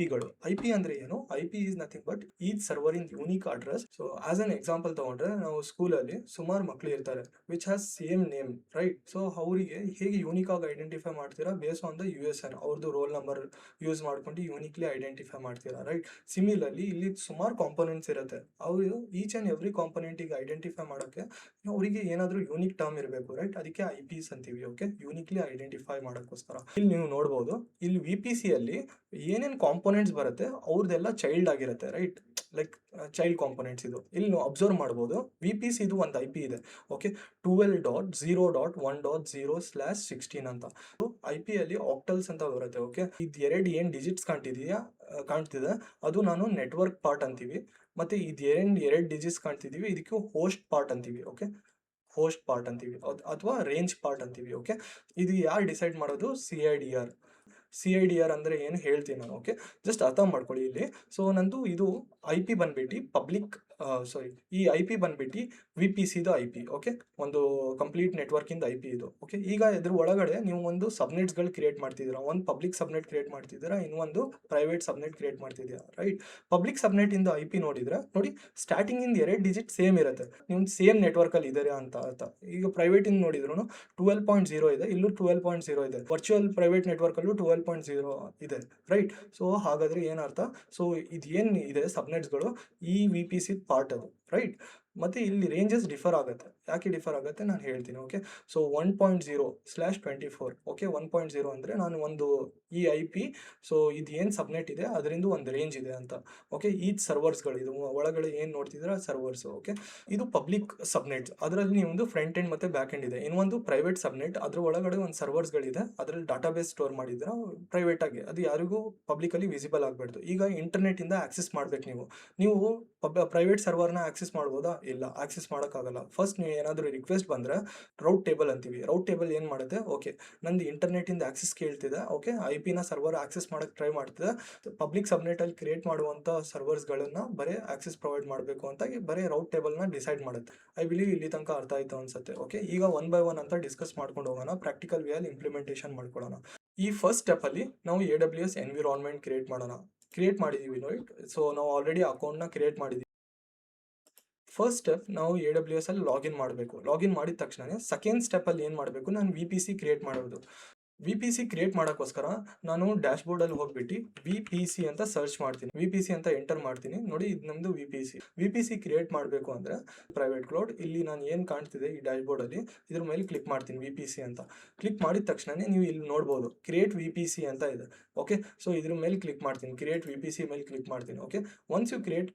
ಅಂದ್ರೆ ಏನು? IP is nothing but each server in unique address. So as an example ತಗೊಂಡ್ರೆ, ನಾವು ಸ್ಕೂಲಲ್ಲಿ ಸುಮಾರು ಮಕ್ಳು ಇರ್ತಾರೆ which has same name, right? So ಅವರಿಗೆ ಹೇಗೆ ಯೂನಿಕ್ ಆಗಿ ಐಡೆಂಟಿಫೈ ಮಾಡ್ತೀರಾ? ಬೇಸ್ ಆನ್ ದ USN, ಅವ್ರದ್ದು ರೋಲ್ ನಂಬರ್ ಯೂಸ್ ಮಾಡ್ಕೊಂಡು ಯೂನಿಕ್ಲಿ ಐಡೆಂಟಿಫೈ ಮಾಡ್ತೀರಾ, ರೈಟ್? ಸಿಮಿಲರ್ಲಿ ಇಲ್ಲಿ ಸುಮಾರು ಕಾಂಪೊನೆಂಟ್ಸ್ ಇರುತ್ತೆ, ಅವರು ಈಚ್ ಆ್ಯಂಡ್ ಎವ್ರಿ ಕಾಂಪೊನೆಂಟಿಗೆ ಐಡೆಂಟಿಫೈ ಮಾಡೋಕ್ಕೆ ಅವರಿಗೆ ಏನಾದರೂ ಯೂನಿಕ್ ಟರ್ಮ್ ಇರಬೇಕು, ರೈಟ್? ಅದಕ್ಕೆ IPs ಅಂತೀವಿ. ಓಕೆ, ಯೂನಿಕ್ಲಿ ಐಡೆಂಟಿಫೈ ಮಾಡೋಕ್ಕೋಸ್ಕರ. ಇಲ್ಲಿ ನೀವು ನೋಡ್ಬೋದು, ಇಲ್ಲಿ VPC ಅಲ್ಲಿ ಏನೇನು ಕಾಂಪೊನೆಂಟ್ಸ್ ಬರುತ್ತೆ ಅವ್ರದ್ದೆಲ್ಲ ಚೈಲ್ಡ್ ಆಗಿರುತ್ತೆ, ರೈಟ್? ಲೈಕ್ ಚೈಲ್ಡ್ ಕಾಂಪೊನೆಂಟ್ಸ್ ಇದು. ಇಲ್ಲಿ ನೀವು ಅಬ್ಸರ್ವ್ ಮಾಡ್ಬೋದು, VPC ಇದು ಒಂದು IP ಇದೆ. ಓಕೆ, 12.0.1.0/16 ಅಂತ IP ಅಲ್ಲಿ ಆಕ್ಟಲ್ಸ್ ಅಂತ ಬರುತ್ತೆ. ಓಕೆ, ಇದು ಎರಡು ಏನು ಡಿಜಿಟ್ಸ್ ಕಾಣ್ತಿದೆ ಅದು ನಾನು ನೆಟ್ವರ್ಕ್ ಪಾರ್ಟ್ ಅಂತೀವಿ, ಮತ್ತೆ ಇದು ಎರಡು ಡಿಜಿಟ್ಸ್ ಕಾಣ್ತಿದೀವಿ ಇದಕ್ಕೆ ಹೋಸ್ಟ್ ಪಾರ್ಟ್ ಅಂತೀವಿ. ಓಕೆ, ಹೋಸ್ಟ್ ಪಾರ್ಟ್ ಅಂತೀವಿ ಅಥವಾ ರೇಂಜ್ ಪಾರ್ಟ್ ಅಂತೀವಿ. ಓಕೆ, ಇದು ಯಾರು ಡಿಸೈಡ್ ಮಾಡೋದು? CIDR ಅಂದರೆ ಏನು ಹೇಳ್ತೀನಿ ನಾನು. ಓಕೆ, ಜಸ್ಟ್ ಅರ್ಥ ಮಾಡ್ಕೊಳ್ಳಿ ಇಲ್ಲಿ. ಸೊ ನಂದು ಇದು IP ಬಂದ್ಬಿಟ್ಟು ಪಬ್ಲಿಕ್ ಈ IP ಬಂದ್ಬಿಟ್ಟು VPCದು IP. ಓಕೆ, ಒಂದು ಕಂಪ್ಲೀಟ್ ನೆಟ್ವರ್ಕಿಂದ IP ಇದು. ಓಕೆ, ಈಗ ಇದ್ರ ಒಳಗಡೆ ನೀವು ಒಂದು ಸಬ್ನೆಟ್ಸ್ಗಳು ಕ್ರಿಯೇಟ್ ಮಾಡ್ತಿದ್ದೀರಾ, ಒಂದು ಪಬ್ಲಿಕ್ ಸಬ್ನೆಟ್ ಕ್ರಿಯೇಟ್ ಮಾಡ್ತಿದ್ದೀರಾ, ಇನ್ನೊಂದು ಪ್ರೈವೇಟ್ ಸಬ್ನೆಟ್ ಕ್ರಿಯೇಟ್ ಮಾಡ್ತಿದ್ದೀರಾ, ರೈಟ್? ಪಬ್ಲಿಕ್ ಸಬ್ನೆಟ್ ಇಂದ IP ನೋಡಿದ್ರೆ ನೋಡಿ, ಸ್ಟಾರ್ಟಿಂಗ್ ಇಂದ 2 ಡಿಜಿಟ್ ಸೇಮ್ ಇರುತ್ತೆ, ನೀವು ಸೇಮ್ ನೆಟ್ವರ್ಕಲ್ಲಿ ಇದ್ದೀರಾ ಅಂತ ಅರ್ಥ. ಈಗ ಪ್ರೈವೇಟ್ ಇಂದ ನೋಡಿದ್ರು 12.0 ಇದೆ, ಇಲ್ಲೂ 12.0 ಇದೆ, ವರ್ಚುವಲ್ ಪ್ರೈವೇಟ್ ನೆಟ್ವರ್ಕಲ್ಲೂ 12.0 ಇದೆ, ರೈಟ್? ಸೊ ಹಾಗಾದ್ರೆ ಏನರ್ಥ? ಸೊ ಇದು ಏನು ಇದೆ ಸಬ್ನೆಟ್ಸ್ಗಳು, ಈ VPC ಪಾರ್ಟ್ ಅದು, ರೈಟ್? ಮತ್ತು ಇಲ್ಲಿ ರೇಂಜಸ್ ಡಿಫರ್ ಆಗುತ್ತೆ. ಯಾಕೆ ಡಿಫರ್ ಆಗುತ್ತೆ ನಾನು ಹೇಳ್ತೀನಿ. Okay, so 1.0/24. ಓಕೆ, 1.0 ಅಂದರೆ ನಾನು ಒಂದು ಈ ಐ ಪಿ, ಸೊ ಇದು ಏನು ಸಬ್ನೆಟ್ ಇದೆ ಅದರಿಂದ ಒಂದು ರೇಂಜ್ ಇದೆ ಅಂತ. ಓಕೆ, ಈ ಸರ್ವರ್ಸ್ಗಳು ಇದು ಒಳಗಡೆ ಏನು ನೋಡ್ತಿದ್ರೆ ಸರ್ವರ್ಸ್. ಓಕೆ, ಇದು ಪಬ್ಲಿಕ್ ಸಬ್ನೆಟ್, ಅದರಲ್ಲಿ ನಿಮ್ಮದು ಫ್ರಂಟ್ ಎಂಡ್ ಮತ್ತು ಬ್ಯಾಕ್ ಎಂಡ್ ಇದೆ. ಇನ್ನೊಂದು ಪ್ರೈವೇಟ್ ಸಬ್ನೆಟ್, ಅದ್ರ ಒಳಗಡೆ ಒಂದು ಸರ್ವರ್ಸ್ಗಳಿದೆ, ಅದರಲ್ಲಿ ಡಾಟಾಬೇಸ್ ಸ್ಟೋರ್ ಮಾಡಿದ್ರೆ ಪ್ರೈವೇಟ್ ಆಗಿ, ಅದು ಯಾರಿಗೂ ಪಬ್ಲಿಕಲ್ಲಿ ವಿಸಿಬಲ್ ಆಗಬಾರ್ದು. ಈಗ ಇಂಟರ್ನೆಟ್ಟಿಂದ ಆಕ್ಸೆಸ್ ಮಾಡ್ಬೇಕು ನೀವು ಪ್ರೈವೇಟ್ ಸರ್ವರ್ನ ಆಕ್ಸೆಸ್ ಮಾಡ್ಬೋದಾ? ಇಲ್ಲ, ಆಕ್ಸೆಸ್ ಮಾಡೋಕ್ಕಾಗಲ್ಲ. ಫಸ್ಟ್ ನೀವು ಏನಾದರೂ ರಿಕ್ವೆಸ್ಟ್ ಬಂದರೆ ರೌಟ್ ಟೇಬಲ್ ಅಂತೀವಿ. ರೌಟ್ ಟೇಬಲ್ ಏನು ಮಾಡುತ್ತೆ, ಓಕೆ ನಂದು ಇಂಟರ್ನೆಟ್ಟಿಂದ ಆಕ್ಸೆಸ್ ಕೇಳ್ತಿದೆ, ಓಕೆ ಐ ಪಿನ ಸರ್ವರ್ ಆಕ್ಸೆಸ್ ಮಾಡೋಕ್ಕೆ ಟ್ರೈ ಮಾಡ್ತಿದೆ, ಪಬ್ಲಿಕ್ ಸಬ್ನೆಟಲ್ಲಿ ಕ್ರಿಯೇಟ್ ಮಾಡುವಂಥ ಸರ್ವರ್ಸ್ಗಳನ್ನು ಬರೀ ಆಕ್ಸೆಸ್ ಪ್ರೊವೈಡ್ ಮಾಡಬೇಕು ಅಂತ ಬರೀ ರೌಟ್ ಟೇಬಲ್ನ ಡಿಸೈಡ್ ಮಾಡುತ್ತೆ. ಐ ಬಿಲೀವ್ ಇಲ್ಲಿ ತನಕ ಅರ್ಥ ಆಯಿತು ಅನ್ಸುತ್ತೆ. ಓಕೆ, ಈಗ ಒನ್ ಬೈ ಒನ್ ಅಂತ ಡಿಸ್ಕಸ್ ಮಾಡ್ಕೊಂಡು ಹೋಗೋಣ, ಪ್ರಾಕ್ಟಿಕಲ್ ವೇಯಲ್ಲಿ ಇಂಪ್ಲಿಮೆಂಟೇಷನ್ ಮಾಡ್ಕೊಳ್ಳೋಣ. ಈ ಫಸ್ಟ್ ಸ್ಟೆಪ್ಪಲ್ಲಿ ನಾವು AWS ಎನ್ವಿರಾನ್ಮೆಂಟ್ ಕ್ರಿಯೇಟ್ ಮಾಡಿದ್ದೀವಿ ನೋಡಿ. ಸೊ ನಾವು ಆಲ್ರೆಡಿ ಅಕೌಂಟ್ನ ಕ್ರಿಯೇಟ್ ಮಾಡಿದ್ದೀವಿ. ಫಸ್ಟ್ ಸ್ಟೆಪ್ ನಾವು AWS ಅಲ್ಲಿ ಲಾಗಿನ್ ಮಾಡಬೇಕು. ಲಾಗಿನ್ ಮಾಡಿದ ತಕ್ಷಣ ಸೆಕೆಂಡ್ ಸ್ಟೆಪ್ಪಲ್ಲಿ ಏನು ಮಾಡಬೇಕು, ನಾನು VPC ಕ್ರಿಯೇಟ್ ಮಾಡೋದು. VPC ಕ್ರಿಯೇಟ್ ಮಾಡೋಕ್ಕೋಸ್ಕರ ನಾನು ಡ್ಯಾಶ್ಬೋರ್ಡಲ್ಲಿ ಹೋಗ್ಬಿಟ್ಟು VPC ಅಂತ ಸರ್ಚ್ ಮಾಡ್ತೀನಿ. VPC ಅಂತ ಎಂಟರ್ ಮಾಡ್ತೀನಿ. ನೋಡಿ, ಇದು ನಮ್ಮದು VPC ಕ್ರಿಯೇಟ್ ಮಾಡಬೇಕು ಅಂದರೆ ಪ್ರೈವೇಟ್ ಕ್ಲೌಡ್, ಇಲ್ಲಿ ನಾನು ಏನು ಕಾಣ್ತಿದೆ ಈ ಡ್ಯಾಶ್ಬೋರ್ಡಲ್ಲಿ ಇದ್ರ ಮೇಲೆ ಕ್ಲಿಕ್ ಮಾಡ್ತೀನಿ. VPC ಅಂತ ಕ್ಲಿಕ್ ಮಾಡಿದ ತಕ್ಷಣ ನೀವು ಇಲ್ಲಿ ನೋಡ್ಬೋದು ಕ್ರಿಯೇಟ್ VPC ಅಂತ ಇದೆ. ಓಕೆ, ಸೊ ಇದ್ರ ಮೇಲೆ ಕ್ಲಿಕ್ ಮಾಡ್ತೀನಿ, ಕ್ರಿಯೇಟ್ VPC ಮೇಲೆ ಕ್ಲಿಕ್ ಮಾಡ್ತೀನಿ. Okay, once you create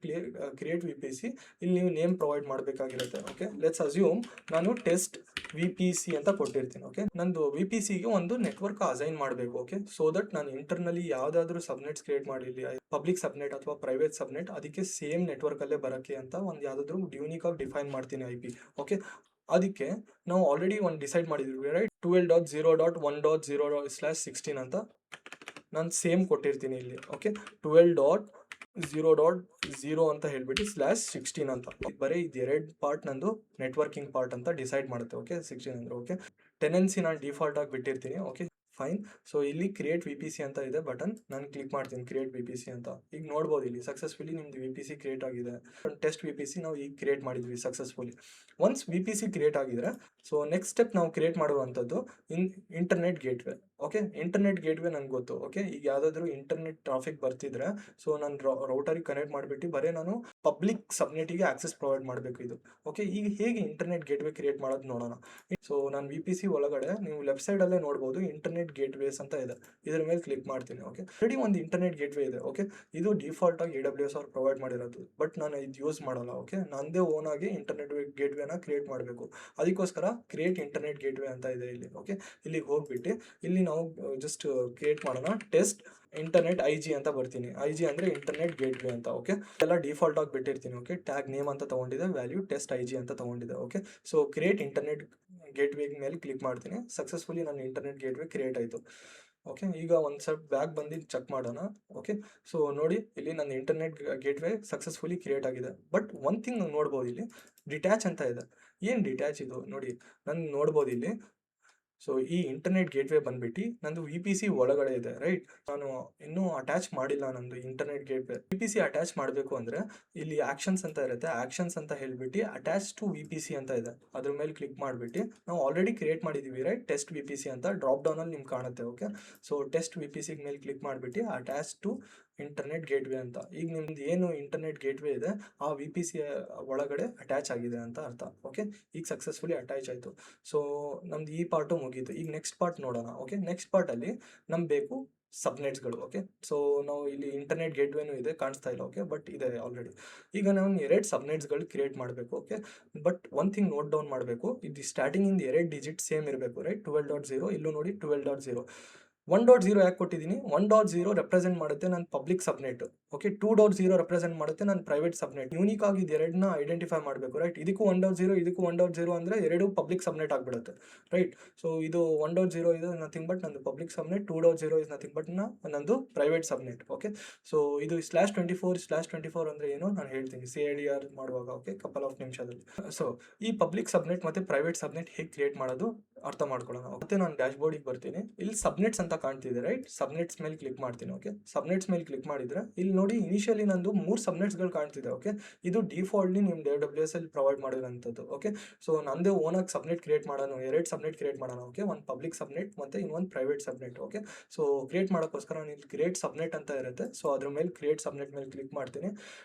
VPC, ಇಲ್ಲಿ ನೀವು ನೇಮ್ ಪ್ರೊವೈಡ್ ಮಾಡಬೇಕಾಗಿರುತ್ತೆ. ಓಕೆ, ಲೆಟ್ಸ್ ಅಸ್ಯೂಮ್ ನಾನು ಟೆಸ್ಟ್ VPC ಅಂತ ಕೊಟ್ಟಿರ್ತೀನಿ. ಓಕೆ, ನಂದು VPCಗೆ ಒಂದು ನೆಟ್ವರ್ಕ್ ಅಸೈನ್ ಮಾಡಬೇಕು. ಓಕೆ, ಸೊ ದಟ್ ನಾನು ಇಂಟರ್ನಲಿ ಯಾವುದಾದ್ರೂ ಸಬ್ನೆಟ್ಸ್ ಕ್ರಿಯೇಟ್ ಮಾಡಿರಲಿ, ಪಬ್ಲಿಕ್ ಸಬ್ನೆಟ್ ಅಥವಾ ಪ್ರೈವೇಟ್ ಸಬ್ನೆಟ್, ಅದಕ್ಕೆ ಸೇಮ್ ನೆಟ್ವರ್ಕಲ್ಲೇ ಬರೋಕ್ಕೆ ಅಂತ ಒಂದು ಯಾವುದಾದ್ರೂ ಯೂನಿಕ್ ಆಗಿ ಡಿಫೈನ್ ಮಾಡ್ತೀನಿ IP. ಓಕೆ, ಅದಕ್ಕೆ ನಾವು ಆಲ್ರೆಡಿ ಒಂದು ಡಿಸೈಡ್ ಮಾಡಿದ್ವಿ ರೈಟ್, 12.0.1.0/16 ಅಂತ ನಾನು ಸೇಮ್ ಕೊಟ್ಟಿರ್ತೀನಿ ಇಲ್ಲಿ. ಓಕೆ, 12.0.0 ಅಂತ ಹೇಳ್ಬಿಟ್ಟು /16 ಅಂತ ಬರೀ ಇದು ಎರಡು ಪಾರ್ಟ್ ನಂದು ನೆಟ್ವರ್ಕಿಂಗ್ ಪಾರ್ಟ್ ಅಂತ ಡಿಸೈಡ್ ಮಾಡುತ್ತೆ. ಓಕೆ, 16 ಅಂದರೆ ಓಕೆ, ಟೆನೆನ್ಸಿ ನಾನು ಡಿಫಾಲ್ಟ್ ಆಗಿ ಬಿಟ್ಟಿರ್ತೀನಿ. Okay fine. ಸೊ ಇಲ್ಲಿ ಕ್ರಿಯೇಟ್ VPC ಅಂತ ಇದೆ ಬಟನ್, ನಾನು ಕ್ಲಿಕ್ ಮಾಡ್ತೀನಿ ಕ್ರಿಯೇಟ್ VPC ಅಂತ. ಈಗ ನೋಡ್ಬೋದು ಇಲ್ಲಿ ಸಕ್ಸಸ್ಫುಲಿ ನಿಮ್ದು VPC ಕ್ರಿಯೇಟ್ ಆಗಿದೆ. ಟೆಸ್ಟ್ VPC ನಾವು ಈಗ ಕ್ರಿಯೇಟ್ ಮಾಡಿದ್ವಿ ಸಕ್ಸಸ್ಫುಲಿ. ಒನ್ಸ್ VPC ಕ್ರಿಯೇಟ್ ಆಗಿದ್ರೆ, ಸೊ ನೆಕ್ಸ್ಟ್ ಸ್ಟೆಪ್ ನಾವು ಕ್ರಿಯೇಟ್ ಮಾಡುವಂಥದ್ದು internet gateway. Okay, internet gateway ನನಗೆ ಗೊತ್ತು. ಓಕೆ, ಈಗ ಯಾವುದಾದ್ರೂ ಇಂಟರ್ನೆಟ್ ಟ್ರಾಫಿಕ್ ಬರ್ತಿದ್ರೆ, ಸೊ ನಾನು ರೌಟರಿಗೆ ಕನೆಕ್ಟ್ ಮಾಡಿಬಿಟ್ಟು ಬರೀ ನಾನು ಪಬ್ಲಿಕ್ ಸಬ್ನೆಟಿಗೆ ಆಕ್ಸೆಸ್ ಪ್ರೊವೈಡ್ ಮಾಡಬೇಕು ಇದು. ಓಕೆ, ಈಗ ಹೇಗೆ ಇಂಟರ್ನೆಟ್ ಗೇಟ್ವೇ ಕ್ರಿಯೇಟ್ ಮಾಡೋದು ನೋಡೋಣ. ಸೊ ನಾನು VPC ಒಳಗಡೆ ನೀವು ಲೆಫ್ಟ್ ಸೈಡಲ್ಲೇ ನೋಡ್ಬೋದು ಇಂಟರ್ನೆಟ್ ಗೇಟ್ವೇಸ್ ಅಂತ ಇದೆ, ಇದ್ರ ಮೇಲೆ ಕ್ಲಿಕ್ ಮಾಡ್ತೀನಿ. ಓಕೆ, ಆಲ್ರೆಡಿ ಒಂದು ಇಂಟರ್ನೆಟ್ ಗೇಟ್ವೇ ಇದೆ. ಓಕೆ, ಇದು ಡಿಫಾಲ್ಟ್ ಆಗಿ AWS ಅವ್ರು ಪ್ರೊವೈಡ್ ಮಾಡಿರೋದು, ಬಟ್ ನಾನು ಇದು ಯೂಸ್ ಮಾಡಲ್ಲ. ಓಕೆ, ನನ್ನದೇ ಓನ್ ಆಗಿ ಇಂಟರ್ನೆಟ್ ಗೇಟ್ವೇನ ಕ್ರಿಯೇಟ್ ಮಾಡಬೇಕು. ಅದಕ್ಕೋಸ್ಕರ ಕ್ರಿಯೇಟ್ ಇಂಟರ್ನೆಟ್ ಗೇಟ್ವೇ ಅಂತ ಇದೆ ಇಲ್ಲಿ. ಓಕೆ, ಇಲ್ಲಿಗೆ ಹೋಗ್ಬಿಟ್ಟು ಇಲ್ಲಿ ನಾವು ಜಸ್ಟ್ ಕ್ರಿಯೇಟ್ ಮಾಡೋಣ, ಟೆಸ್ಟ್ ಇಂಟರ್ನೆಟ್ IG ಅಂತ ಬರ್ತೀನಿ. IG ಅಂದರೆ ಇಂಟರ್ನೆಟ್ ಗೇಟ್ವೇ ಅಂತ. ಓಕೆ, ಎಲ್ಲ ಡಿಫಾಲ್ಟ್ ಆಗಿ ಬಿಟ್ಟಿರ್ತೀನಿ. ಓಕೆ, ಟ್ಯಾಗ್ ನೇಮ್ ಅಂತ ತೊಗೊಂಡಿದೆ, ವ್ಯಾಲ್ಯೂ ಟೆಸ್ಟ್ IG ಅಂತ ತೊಗೊಂಡಿದೆ. Okay, so create internet gateway ಮೇಲೆ ಕ್ಲಿಕ್ ಮಾಡ್ತೀನಿ. ಸಕ್ಸಸ್ಫುಲಿ ನನ್ನ ಇಂಟರ್ನೆಟ್ ಗೇಟ್ವೇ ಕ್ರಿಯೇಟ್ ಆಯಿತು. ಓಕೆ, ಈಗ ಒಂದು ಸ್ವಲ್ಪ ಬ್ಯಾಕ್ ಬಂದು ಚೆಕ್ ಮಾಡೋಣ. ಓಕೆ, ಸೊ ನೋಡಿ ಇಲ್ಲಿ ನನ್ನ ಇಂಟರ್ನೆಟ್ ಗೇಟ್ವೇ ಸಕ್ಸಸ್ಫುಲಿ ಕ್ರಿಯೇಟ್ ಆಗಿದೆ. ಬಟ್ ಒನ್ ಥಿಂಗ್ ನೋಡ್ಬೋದು, ಇಲ್ಲಿ ಡಿಟ್ಯಾಚ್ ಅಂತ ಇದೆ. ಏನು ಡಿಟ್ಯಾಚ್ ಇದು ನೋಡಿ, ನಾನು ನೋಡ್ಬೋದು ಇಲ್ಲಿ. ಸೊ ಈ ಇಂಟರ್ನೆಟ್ ಗೇಟ್ವೇ ಬಂದ್ಬಿಟ್ಟು ನಂದು VPC ಒಳಗಡೆ ಇದೆ ರೈಟ್. ನಾನು ಇನ್ನೂ ಅಟ್ಯಾಚ್ ಮಾಡಿಲ್ಲ ನಂದು ಇಂಟರ್ನೆಟ್ ಗೇಟ್ವೇ. VPC ಅಟ್ಯಾಚ್ ಮಾಡಬೇಕು ಅಂದರೆ ಇಲ್ಲಿ ಆಕ್ಷನ್ಸ್ ಅಂತ ಇರುತ್ತೆ, ಆಕ್ಷನ್ಸ್ ಅಂತ ಹೇಳ್ಬಿಟ್ಟು ಅಟ್ಯಾಚ್ ಟು VPC ಅಂತ ಇದೆ, ಅದ್ರ ಮೇಲೆ ಕ್ಲಿಕ್ ಮಾಡಿಬಿಟ್ಟು ನಾವು ಆಲ್ರೆಡಿ ಕ್ರಿಯೇಟ್ ಮಾಡಿದ್ದೀವಿ ರೈಟ್, ಟೆಸ್ಟ್ VPC ಅಂತ ಡ್ರಾಪ್ ಡೌನಲ್ಲಿ ನಿಮ್ಗೆ ಕಾಣುತ್ತೆ. ಓಕೆ, ಸೊ ಟೆಸ್ಟ್ VPC ಮೇಲೆ ಕ್ಲಿಕ್ ಮಾಡಿಬಿಟ್ಟು ಅಟ್ಯಾಚ್ ಟು ಇಂಟರ್ನೆಟ್ ಗೇಟ್ವೇ ಅಂತ. ಈಗ ನಿಮ್ದು ಏನು ಇಂಟರ್ನೆಟ್ ಗೇಟ್ವೇ ಇದೆ ಆ VPC ಒಳಗಡೆ ಅಟ್ಯಾಚ್ ಆಗಿದೆ ಅಂತ ಅರ್ಥ. ಓಕೆ, ಈಗ ಸಕ್ಸಸ್ಫುಲಿ ಅಟ್ಯಾಚ್ ಆಯಿತು. ಸೊ ನಮ್ದು ಈ ಪಾರ್ಟು ಮುಗೀತು. ಈಗ ನೆಕ್ಸ್ಟ್ ಪಾರ್ಟ್ ನೋಡೋಣ. ಓಕೆ, ನೆಕ್ಸ್ಟ್ ಪಾರ್ಟಲ್ಲಿ ನಮ್ಗೆ ಬೇಕು ಸಬ್ನೆಟ್ಸ್ಗಳು. ಓಕೆ, ಸೊ ನಾವು ಇಲ್ಲಿ ಇಂಟರ್ನೆಟ್ ಗೇಟ್ವೇನೂ ಇದೆ, ಕಾಣಿಸ್ತಾ ಇಲ್ಲ. ಓಕೆ, ಬಟ್ ಇದೆ ಆಲ್ರೆಡಿ. ಈಗ ನಾವು 2 ಸಬ್ನೆಟ್ಸ್ಗಳು ಕ್ರಿಯೇಟ್ ಮಾಡಬೇಕು. Okay, but one thing note down ಮಾಡಬೇಕು, ಇದು ಸ್ಟಾರ್ಟಿಂಗಿಂದ 2 ಡಿಜಿಟ್ ಸೇಮ್ ಇರಬೇಕು ರೈಟ್. 12.0 ಇಲ್ಲೂ ನೋಡಿ 12.0. 1.0 ಯಾಕೆ ಕೊಟ್ಟಿದ್ದೀನಿ, 1.0 ರೆಪ್ರೆಸೆಂಟ್ ಮಾಡುತ್ತೆ ನನ್ನ ಪಬ್ಲಿಕ್ ಸಬ್ನೆಟ್. ಓಕೆ, 2.0 ರೆಪ್ರೆಸೆಂಟ್ ಮಾಡುತ್ತೆ ನನ್ನ ಪ್ರೈವೇಟ್ ಸಬ್ನೆಟ್. ಯೂನಿಕ್ ಆಗಿ ಇದು ಎರಡನ್ನ ಐಡೆಂಟಿಫೈ ಮಾಡಬೇಕು ರೈಟ್. ಇದಕ್ಕೂ 1.0 ಇದಕ್ಕೂ 1.0 ಅಂದರೆ ಎರಡು ಪಬ್ಲಿಕ್ ಸಬ್ನೆಟ್ ಆಗಿಬಿಡುತ್ತೆ ರೈಟ್. ಸೊ ಇದು 1.0 ಇದು ನಥಿಂಗ್ ಬಟ್ ನಂದು ಪಬ್ಲಿಕ್ ಸಬ್ನೆಟ್, 2.0 ಇಸ್ ನಥಿಂಗ್ ಬಟ್ ನಂದು ಪ್ರೈವೇಟ್ ಸಬ್ನೆಟ್. ಓಕೆ, ಸೊ ಇದು /24 ಅಂದರೆ ಏನು ನಾನು ಹೇಳ್ತೀನಿ CIDR ಮಾಡುವಾಗ. ಓಕೆ, ಕಪಲ್ ಆಫ್ ನಿಮಿಷದಲ್ಲಿ. ಸೊ ಈ ಪಬ್ಲಿಕ್ ಸಬ್ನೆಟ್ ಮತ್ತು ಪ್ರೈವೇಟ್ ಸಬ್ನೆಟ್ ಹೇಗೆ ಕ್ರಿಯೇಟ್ ಮಾಡೋದು ಅರ್ಥ ಮಾಡ್ಕೊಳ್ಳೋಣ. ಮತ್ತೆ ನಾನು ಡ್ಯಾಶ್ ಬೋರ್ಡಿಗೆ ಬರ್ತೀನಿ. ಇಲ್ಲಿ ಸಬ್ನೆಟ್ಸ್ ಅಂತ ಕಾಣ್ತಿದೆ ರೈಟ್, ಸಬ್ನೆಟ್ಸ್ ಮೇಲೆ ಕ್ಲಿಕ್ ಮಾಡ್ತೀನಿ. ಓಕೆ, ಸಬ್ನೆಟ್ಸ್ ಮೇಲೆ ಕ್ಲಿಕ್ ಮಾಡಿದ್ರೆ ಇಲ್ಲಿ ನೋಡಿ ಇನಿಷಿಯಲಿ ನಂದು 3 ಸಬ್ನೆಟ್ಸ್ಗಳು ಕಾಣ್ತಿದೆ. ಓಕೆ, ಇದು ಡಿಫಾಲ್ಟ್ಲಿ ನಿಮ್ದು AWS ಅಲ್ಲಿ ಪ್ರೊವೈಡ್ ಮಾಡಿರೋಂಥದ್ದು. ಓಕೆ, ಸೊ ನಮ್ಮದೇ ಓನಾಗಿ ಸಬ್ನೆಟ್ ಕ್ರಿಯೇಟ್ ಮಾಡೋಣ, 2 ಸಬ್ನೆಟ್ ಕ್ರಿಯೇಟ್ ಮಾಡೋಣ. ಓಕೆ, ಒಂದು ಪಬ್ಲಿಕ್ ಸಬ್ನೆಟ್ ಮತ್ತು ಇನ್ನೊಂದು private subnet. Okay, so create ಮಾಡೋಕ್ಕೋಸ್ಕರ ಇಲ್ಲಿ ಕ್ರಿಯೇಟ್ ಸಬ್ನೆಟ್ ಅಂತ ಇರುತ್ತೆ. ಸೊ ಅದ್ರ ಮೇಲೆ ಕ್ರಿಯೇಟ್ ಸಬ್ನೆಟ್ ಮೇಲೆ ಕ್ಲಿಕ್ ಮಾಡ್ತೀನಿ.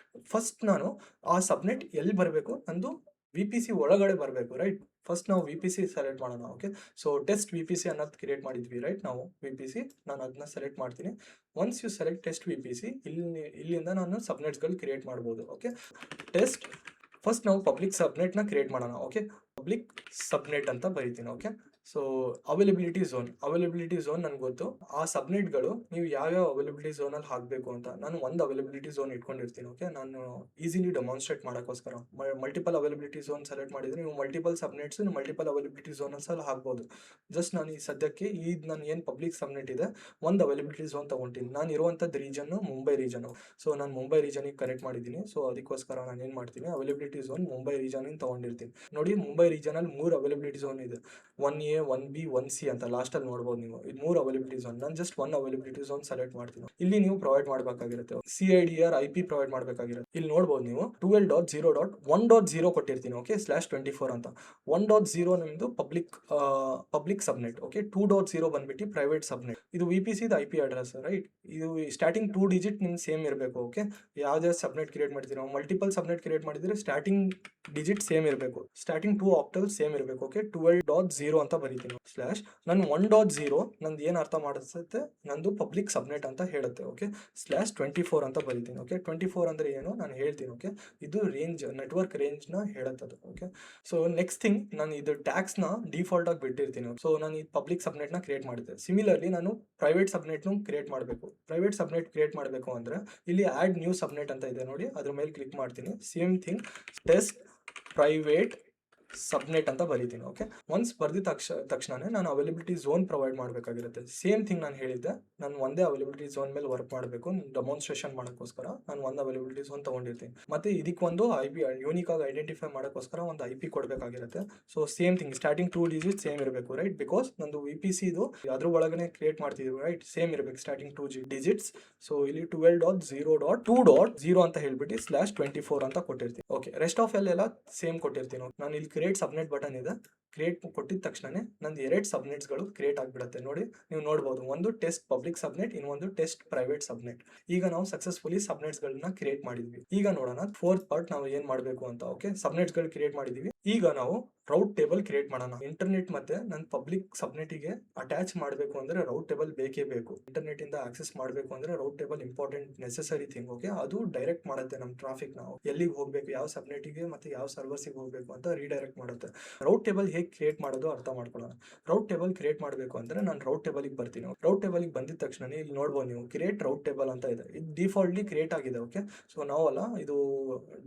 ಫಸ್ಟ್ ನಾನು ಆ ಸಬ್ನೆಟ್ ಎಲ್ಲಿ ಬರಬೇಕು, ನಂದು VPC ಒಳಗಡೆ ಬರಬೇಕು ರೈಟ್. ಫಸ್ಟ್ ನಾವು VPC ಸೆಲೆಕ್ಟ್ ಮಾಡೋಣ. ಓಕೆ, ಸೊ ಟೆಸ್ಟ್ VPC ಅನ್ನೋದು ಕ್ರಿಯೇಟ್ ಮಾಡಿದ್ವಿ ರೈಟ್ ನಾವು VPC. ನಾನು ಅದನ್ನ ಸೆಲೆಕ್ಟ್ ಮಾಡ್ತೀನಿ. Once you select test VPC, ಇಲ್ಲಿಂದ ನಾನು ಸಬ್ನೆಟ್ಸ್ಗಳು ಕ್ರಿಯೇಟ್ ಮಾಡ್ಬೋದು. ಓಕೆ, ಟೆಸ್ಟ್ ಫಸ್ಟ್ ನಾವು ಪಬ್ಲಿಕ್ ಸಬ್ನೆಟ್ನ ಕ್ರಿಯೇಟ್ ಮಾಡೋಣ. ಓಕೆ, ಪಬ್ಲಿಕ್ ಸಬ್ನೆಟ್ ಅಂತ ಬರೀತೀನಿ. ಓಕೆ, ಸೊ ಅವೈಲಬಿಲಿಟಿ ಝೋನ್ ನನಗೆ ಗೊತ್ತು. ಆ ಸಬ್ನೆಟ್ಗಳು ನೀವು ಯಾವ್ಯಾವ ಅವೈಲಬಿಲಿಟಿ ಝೋನಲ್ಲಿ ಹಾಕಬೇಕು ಅಂತ ನಾನು ಒಂದು ಅವೈಲಬಿಲಿಟಿ ಝೋನ್ ಇಟ್ಕೊಂಡಿರ್ತೀನಿ. ಓಕೆ, ನಾನು ಈಸಿಲಿ ಡೆಮಾನ್ಸ್ಟ್ರೇಟ್ ಮಾಡೋಕ್ಕೋಸ್ಕರ ಮಲ್ಟಿಪಲ್ ಅವೈಲಬಿಲಿಟಿ ಝೋನ್ ಸೆಲೆಕ್ಟ್ ಮಾಡಿದರೆ ನೀವು ಮಲ್ಟಿಪಲ್ ಸಬ್ನೆಟ್ಸ್ ಮಲ್ಟಿಪಲ್ ಅವೈಲಬಿಲಿಟಿ ಝೋನಲ್ಸಲ್ಲಿ ಹಾಕ್ಬೋದು. ಜಸ್ಟ್ ನಾನು ಈ ಸದ್ಯಕ್ಕೆ ನಾನು ಏನು ಪಬ್ಲಿಕ್ ಸಬ್ನೆಟ್ ಇದೆ ಒಂದು ಅವೈಲಬಿಲಿಟಿ ಝೋನ್ ತೊಗೊಂತೀನಿ. ನಾನು ಇರುವಂಥದ್ದು ರೀಜನ್ನು ಮುಂಬೈ ರೀಜನು. ಸೊ ನಾನು ಮುಂಬೈ ರೀಜನಿಗೆ ಕನೆಕ್ಟ್ ಮಾಡಿದ್ದೀನಿ. ಸೊ ಅದಕ್ಕೋಸ್ಕರ ನಾನು ಏನು ಮಾಡ್ತೀನಿ, ಅವೈಲಬಿಲಿಟಿ ಝೋನ್ ಮುಂಬೈ ರೀಜನಿಂದ ತೊಗೊಂಡಿರ್ತೀನಿ. ನೋಡಿ ಮುಂಬೈ ರೀಜನಲ್ಲಿ 3 ಅವೈಲಬಿಲಿಟಿ ಝೋನ್ ಇದೆ, 1A 1B 1C ಅಂತ ಲಾಸ್ಟಲ್ಲಿ ನೋಡ್ಬೋದು ನೀವು. ಇದು 3 ಅವೈಲಬಿಲಿಟಿ ಝೋನ್. ನಾನು ಜಸ್ಟ್ 1 ಅವೈಲಬಿಲಿಟಿ ಝೋನ್ ಸೆಲೆಕ್ಟ್ ಮಾಡ್ತೀನಿ. ಇಲ್ಲಿ ನೀವು ಪ್ರೊವೈಡ್ ಮಾಡಬೇಕಾಗಿರುತ್ತೆ, CIDR IP ಪ್ರೊವೈಡ್ ಮಾಡಬೇಕಾಗಿರುತ್ತೆ. ಇಲ್ಲಿ ನೋಡ್ಬೋದು ನೀವು 12.0.1.0 ಕೊಟ್ಟಿರ್ತೀನಿ. ಓಕೆ, /24 ಅಂತ. 1.0 ನಿಮ್ಮದು ಪಬ್ಲಿಕ್ ಸಬ್ನೆಟ್. ಓಕೆ, 2.0 ಬಂದ್ಬಿಟ್ಟು ಪ್ರೈವೇಟ್ ಸಬ್ನೆಟ್. ಇದು VPC IP ಅಡ್ರೆಸ್ ರೈಟ್. ಇದು ಸ್ಟಾರ್ಟಿಂಗ್ 2 ಡಿಜಿಟ್ ನಿಮ್ಗೆ ಸೇಮ್ ಇರಬೇಕು. ಓಕೆ, ಯಾವುದೇ ಸಬ್ನೆಟ್ ಕ್ರಿಯೇಟ್ ಮಾಡ್ತೀವಿ, ಮಲ್ಟಿಪಲ್ ಸಬ್ನೆಟ್ ಕ್ರಿಯೇಟ್ ಮಾಡಿದ್ರೆ ಸ್ಟಾರ್ಟಿಂಗ್ ಡಿಜಿಟ್ ಸೇಮ್ ಇರಬೇಕು, ಸ್ಟಾರ್ಟಿಂಗ್ 2 ಆಕ್ಟಲ್ ಸೇಮ್ ಇರಬೇಕು. ಓಕೆ, 12.0 ಅಂತ ಬರೀತೀನಿ. ನಾನು 1.0 ನಂದು ಏನು ಅರ್ಥ ಮಾಡಿಸುತ್ತೆ, ನಂದು ಪಬ್ಲಿಕ್ ಸಬ್ನೆಟ್ ಅಂತ ಹೇಳುತ್ತೆ. ಓಕೆ, /24 ಅಂತ ಬರೀತೀನಿ. ಓಕೆ, 24 ಅಂದರೆ ಏನು ನಾನು ಹೇಳ್ತೀನಿ. ಓಕೆ, ಇದು ರೇಂಜ್, ನೆಟ್ವರ್ಕ್ ರೇಂಜ್ನ ಹೇಳುತ್ತದೆ. ಓಕೆ, ಸೊ ನೆಕ್ಸ್ಟ್ ಥಿಂಗ್, ನಾನು ಇದು ಟ್ಯಾಕ್ಸ್ನ ಡಿಫಾಲ್ಟ್ ಆಗಿ ಬಿಟ್ಟಿರ್ತೀನಿ. ಸೊ ನಾನು ಈ ಪಬ್ಲಿಕ್ ಸಬ್ನೆಟ್ನ ಕ್ರಿಯೇಟ್ ಮಾಡಿದ್ದೆ. ಸಿಮಿಲರ್ಲಿ ನಾನು ಪ್ರೈವೇಟ್ ಸಬ್ನೆಟ್ನು ಕ್ರಿಯೇಟ್ ಮಾಡಬೇಕು. ಪ್ರೈವೇಟ್ ಸಬ್ನೆಟ್ ಕ್ರಿಯೇಟ್ ಮಾಡಬೇಕು ಅಂದರೆ ಇಲ್ಲಿ ಆ್ಯಡ್ ನ್ಯೂ ಸಬ್ನೆಟ್ ಅಂತ ಇದೆ ನೋಡಿ, ಅದ್ರ ಮೇಲೆ ಕ್ಲಿಕ್ ಮಾಡ್ತೀನಿ. Same thing test private subnet ಅಂತ ಬರೀತೀನಿ. ಓಕೆ, ಒನ್ಸ್ ಬರ್ದಿದ ತಕ್ಷಣನೇ ನಾನು ಅವೈಲಬಿಲಿಟಿ ಝೋನ್ ಪ್ರೊವೈಡ್ ಮಾಡಬೇಕಾಗಿರುತ್ತೆ. ಸೇಮ್ ಥಿಂಗ್ ನಾನು ಹೇಳಿದ್ದೆ, ನಾನು ಒಂದೇ ಅವೈಲಬಿಲಿಟಿ ಝೋನ್ ಮೇಲೆ ವರ್ಕ್ ಮಾಡಬೇಕು ಡೆಮಾನ್ಸ್ಟ್ರೇಷನ್ ಮಾಡೋಕ್ಕೋಸ್ಕರ ನಾನು ಒಂದು ಅವೈಲಬಿಲಿಟಿ ಝೋನ್ ತೊಗೊಂಡಿರ್ತೀನಿ. ಮತ್ತು ಇದಕ್ಕೊಂದು IP ಯೂನಿಕ್ ಆಗಿ ಐಡೆಂಟಿಫೈ ಮಾಡೋಕ್ಕೋಸ್ಕರ ಒಂದು IP ಕೊಡಬೇಕಾಗಿರುತ್ತೆ. So same thing starting 2 digit same ಇರಬೇಕು ರೈಟ್, ಬಿಕಾಸ್ ನಂದು VPC ಇದು ಅದ್ರ ಒಳಗನೆ ಕ್ರಿಯೇಟ್ ಮಾಡ್ತಿದ್ದೀವಿ ರೈಟ್, ಸೇಮ್ ಇರಬೇಕು ಸ್ಟಾರ್ಟಿಂಗ್ 2 ಡಿಜಿಟ್ಸ್. ಸೊ ಇಲ್ಲಿ 12.0.2.0 ಅಂತ ಹೇಳ್ಬಿಟ್ಟು /24 ಅಂತ ಕೊಟ್ಟಿರ್ತೀನಿ. ಓಕೆ, ರೆಸ್ಟ್ ಆಫ್ ಎಲ್ಲ ಸೇಮ್ ಕೊಟ್ಟಿರ್ತೀನಿ. ನಾನು ಇಲ್ಲಿ ಕ್ರಿಯೇಟ್ ಸಬ್ನೆಟ್ ಬಟನ್ ಇದೆ, ಕ್ರಿಯೇಟ್ ಕೊಟ್ಟಿದ ತಕ್ಷಣನೇ ನಂದು 2 ಸಬ್ನೆಟ್ಸ್ಗಳು ಕ್ರಿಯೇಟ್ ಆಗಿಬಿಡುತ್ತೆ. ನೋಡಿ ನೀವು ನೋಡ್ಬೋದು, ಒಂದು ಟೆಸ್ಟ್ ಪಬ್ಲಿಕ್ ಸಬ್ನೆಟ್, ಇನ್ನೊಂದು ಟೆಸ್ಟ್ ಪ್ರೈವೇಟ್ ಸಬ್ನೆಟ್. ಈಗ ನಾವು ಸಕ್ಸಸ್ಫುಲಿ ಸಬ್ನೆಟ್ಸ್ಗಳನ್ನ ಕ್ರಿಯೇಟ್ ಮಾಡಿದ್ವಿ. ಈಗ ನೋಡೋಣ 4th ಪಾರ್ಟ್ ನಾವು ಏನು ಮಾಡಬೇಕು ಅಂತ. ಓಕೆ, ಸಬ್ನೆಟ್ಸ್ಗಳು ಕ್ರಿಯೇಟ್ ಮಾಡಿದೀವಿ. ಈಗ ನಾವು ರೌಟ್ ಟೇಬಲ್ ಕ್ರಿಯೇಟ್ ಮಾಡೋಣ. ಇಂಟರ್ನೆಟ್ ಮತ್ತೆ ನನ್ನ ಪಬ್ಲಿಕ್ ಸಬ್ನೆಟಿಗೆ ಅಟ್ಯಾಚ್ ಮಾಡಬೇಕು ಅಂದರೆ ರೌಟ್ ಟೇಬಲ್ ಬೇಕೇ ಬೇಕು. ಇಂಟರ್ನೆಟ್ ಇಂದ ಆಕ್ಸೆಸ್ ಮಾಡಬೇಕು ಅಂದರೆ route table important necessary thing. Okay, ಅದು ಡೈರೆಕ್ಟ್ ಮಾಡುತ್ತೆ ನಮ್ಮ ಟ್ರಾಫಿಕ್, ನಾವು ಎಲ್ಲಿಗೆ ಹೋಗಬೇಕು, ಯಾವ ಸಬ್ನೆಟಿಗೆ ಮತ್ತು ಯಾವ ಸರ್ವರ್ಸಿಗೆ ಹೋಗಬೇಕು ಅಂತ ರೀಡೈರೆಕ್ಟ್ ಮಾಡುತ್ತೆ. ರೌಟ್ ಟೇಬಲ್ ಹೇಗೆ ಕ್ರಿಯೇಟ್ ಮಾಡೋದು ಅರ್ಥ ಮಾಡ್ಕೊಳ್ಳೋಣ. ರೌಟ್ ಟೇಬಲ್ ಕ್ರಿಯೇಟ್ ಮಾಡಬೇಕು ಅಂದರೆ ನಾನು ರೌಟ್ ಟೇಬಲ್ಗೆ ಬರ್ತೀನಿ. ರೌಟ್ ಟೇಬಲ್ಗೆ ಬಂದಿದ ತಕ್ಷಣ ಇಲ್ಲಿ ನೋಡ್ಬೋದು ನೀವು ಕ್ರಿಯೇಟ್ ರೌಟ್ ಟೇಬಲ್ ಅಂತ ಇದೆ. ಇದು ಡಿಫಾಲ್ಟ್ಲಿ ಕ್ರಿಯೇಟ್ ಆಗಿದೆ. ಓಕೆ, ಸೊ ನಾವಲ್ಲ, ಇದು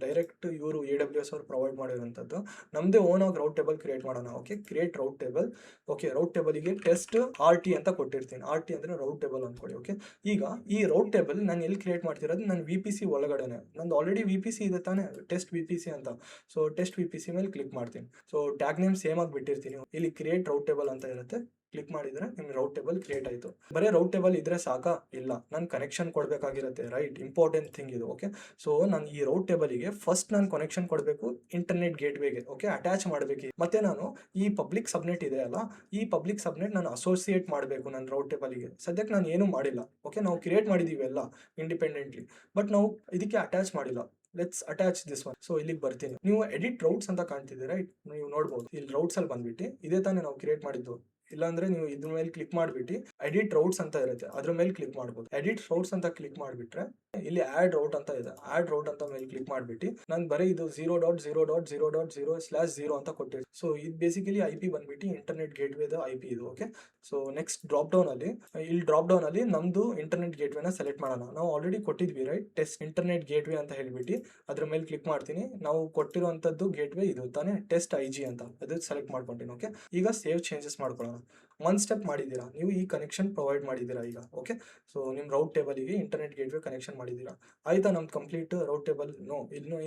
ಡೈರೆಕ್ಟ್ ಇವರು AWS ಅವರು ಪ್ರೊವೈಡ್ ಮಾಡಿರೋಂಥದ್ದು. ನಮ್ಮದೇ ಓನ್ ಆಗಿ ರೌಟ್ ಟೇಬಲ್ ಕ್ರಿಯೇಟ್ ಮಾಡೋಣ. Okay, create route table. Okay, route ಟೇಬಲ್ಗೆ ಟೆಸ್ಟ್ RT ಅಂತ ಕೊಟ್ಟಿರ್ತೀನಿ. RT ಅಂದರೆ ರೌಟ್ ಟೇಬಲ್ ಅಂದ್ಕೊಳ್ಳಿ. ಓಕೆ, ಈಗ ಈ ರೌಟ್ ಟೇಬಲ್ ನಾನು ಎಲ್ಲಿ ಕ್ರಿಯೇಟ್ ಮಾಡ್ತಿರೋದು, ನನ್ನ VPC ಒಳಗಡೆನೆ. ನಂದು ಆಲ್ರೆಡಿ VPC ಇದೆ ತಾನೇ, ಟೆಸ್ಟ್ VPC ಅಂತ. ಸೊ ಟೆಸ್ಟ್ VPC ಮೇಲೆ ಕ್ಲಿಕ್ ಮಾಡ್ತೀನಿ. ಸೊ ಟ್ಯಾಗ್ ನೇಮ್ ಸೇಮ್ ಆಗಿ ಬಿಟ್ಟಿರ್ತೀನಿ. ಇಲ್ಲಿ ಕ್ರಿಯೇಟ್ ರೌಟ್ ಟೇಬಲ್ ಅಂತ ಇರುತ್ತೆ, ಕ್ಲಿಕ್ ಮಾಡಿದ್ರೆ ನಿಮ್ಗೆ ರೌಟ್ ಟೇಬಲ್ ಕ್ರಿಯೇಟ್ ಆಯಿತು. ಬರೀ ರೌಟ್ ಟೇಬಲ್ ಇದ್ರೆ ಸಾಕಾ? ಇಲ್ಲ, ನಾನು ಕನೆಕ್ಷನ್ ಕೊಡಬೇಕಾಗಿರುತ್ತೆ ರೈಟ್, ಇಂಪಾರ್ಟೆಂಟ್ ಥಿಂಗ್ ಇದು. ಓಕೆ, ಸೊ ನಾನು ಈ ರೌಟ್ ಟೇಬಲಿಗೆ ಫಸ್ಟ್ ನಾನು ಕನೆಕ್ಷನ್ ಕೊಡಬೇಕು ಇಂಟರ್ನೆಟ್ ಗೇಟ್ವೇಗೆ. ಓಕೆ, ಅಟ್ಯಾಚ್ ಮಾಡಬೇಕು. ಮತ್ತೆ ನಾನು ಈ ಪಬ್ಲಿಕ್ ಸಬ್ನೆಟ್ ಇದೆ ಅಲ್ಲ, ಈ ಪಬ್ಲಿಕ್ ಸಬ್ನೆಟ್ ನಾನು ಅಸೋಸಿಯೇಟ್ ಮಾಡಬೇಕು ನನ್ನ ರೌಟ್ ಟೇಬಲಿಗೆ. ಸದ್ಯಕ್ಕೆ ನಾನು ಏನೂ ಮಾಡಿಲ್ಲ. ಓಕೆ, ನಾವು ಕ್ರಿಯೇಟ್ ಮಾಡಿದ್ದೀವಿ ಎಲ್ಲ ಇಂಡಿಪೆಂಡೆಂಟ್ಲಿ, ಬಟ್ ನಾವು ಇದಕ್ಕೆ ಅಟ್ಯಾಚ್ ಮಾಡಿಲ್ಲ. Let's attach this one. So ಇಲ್ಲಿಗೆ ಬರ್ತೀನಿ. ನೀವು ಎಡಿಟ್ ರೌಟ್ಸ್ ಅಂತ ಕಾಣ್ತಿದ್ದೀರಾ ರೈಟ್, ನೀವು ನೋಡ್ಬೋದು. ಇಲ್ಲಿ ರೌಟ್ಸ್ ಅಲ್ಲಿ ಬಂದ್ಬಿಟ್ಟು ಇದೇ ತಾನೇ ನಾವು ಕ್ರಿಯೇಟ್ ಮಾಡಿದ್ದು. ಇಲ್ಲಾಂದ್ರೆ ನೀವು ಇದ್ರ ಮೇಲೆ ಕ್ಲಿಕ್ ಮಾಡಿಬಿಟ್ಟು ಎಡಿಟ್ ರೌಟ್ಸ್ ಅಂತ ಇರುತ್ತೆ, ಅದ್ರ ಮೇಲೆ ಕ್ಲಿಕ್ ಮಾಡ್ಬೋದು. ಎಡಿಟ್ ರೌಟ್ಸ್ ಅಂತ ಕ್ಲಿಕ್ ಮಾಡಿಬಿಟ್ರೆ ಇಲ್ಲಿ ಆಡ್ ರೌಟ್ ಅಂತ ಇದೆ, ಆಡ್ ರೌಟ್ ಅಂತ ಮೇಲೆ ಕ್ಲಿಕ್ ಮಾಡಿಬಿಟ್ಟು ನಾನು ಬರೀ ಇದು 0.0.0.0/0 ಅಂತ ಕೊಟ್ಟಿರ್ತೀನಿ. ಸೊ ಇದು ಬೇಸಿಕಲಿ IP ಬಂದ್ಬಿಟ್ಟು ಇಂಟರ್ನೆಟ್ ಗೇಟ್ವೇದ IP ಇದು. Okay, so next drop down ಅಲ್ಲಿ ನಮ್ದು ಇಂಟರ್ನೆಟ್ ಗೇಟ್ವೇನ ಸೆಲೆಕ್ಟ್ ಮಾಡೋಣ. ನಾವು ಆಲ್ರೆಡಿ ಕೊಟ್ಟಿದ್ವಿ ರೈಟ್, ಟೆಸ್ಟ್ ಇಂಟರ್ನೆಟ್ ಗೇಟ್ವೇ ಅಂತ ಹೇಳ್ಬಿಟ್ಟು ಅದ್ರ ಮೇಲೆ ಕ್ಲಿಕ್ ಮಾಡ್ತೀನಿ. ನಾವು ಕೊಟ್ಟಿರುವಂತದ್ದು ಗೇಟ್ವೇ ಇದು ತಾನೇ, ಟೆಸ್ಟ್ IG ಅಂತ, ಅದು ಸೆಲೆಕ್ಟ್ ಮಾಡ್ಕೊಂತೀನಿ. ಓಕೆ, ಈಗ ಸೇವ್ ಚೇಂಜಸ್ ಮಾಡ್ಕೊಳ್ಳೋಣ. ಒನ್ ಸ್ಟೆಪ್ ಮಾಡಿದ್ದೀರಾ, ನೀವು ಈ ಕನೆಕ್ಷನ್ ಪ್ರೊವೈಡ್ ಮಾಡಿದ್ದೀರಾ ಈಗ. ಓಕೆ, ಸೊ ನಿಮ್ಮ ರೌಟ್ ಟೇಬಲಿಗೆ ಇಂಟರ್ನೆಟ್ ಗೇಟ್ವೇ ಕನೆಕ್ಷನ್ ಮಾಡಿದ್ದೀರಾ. ಆಯ್ತಾ, ನಮ್ದು ಕಂಪ್ಲೀಟ್ ರೌಟ್ ಟೇಬಲ್ ನೋ,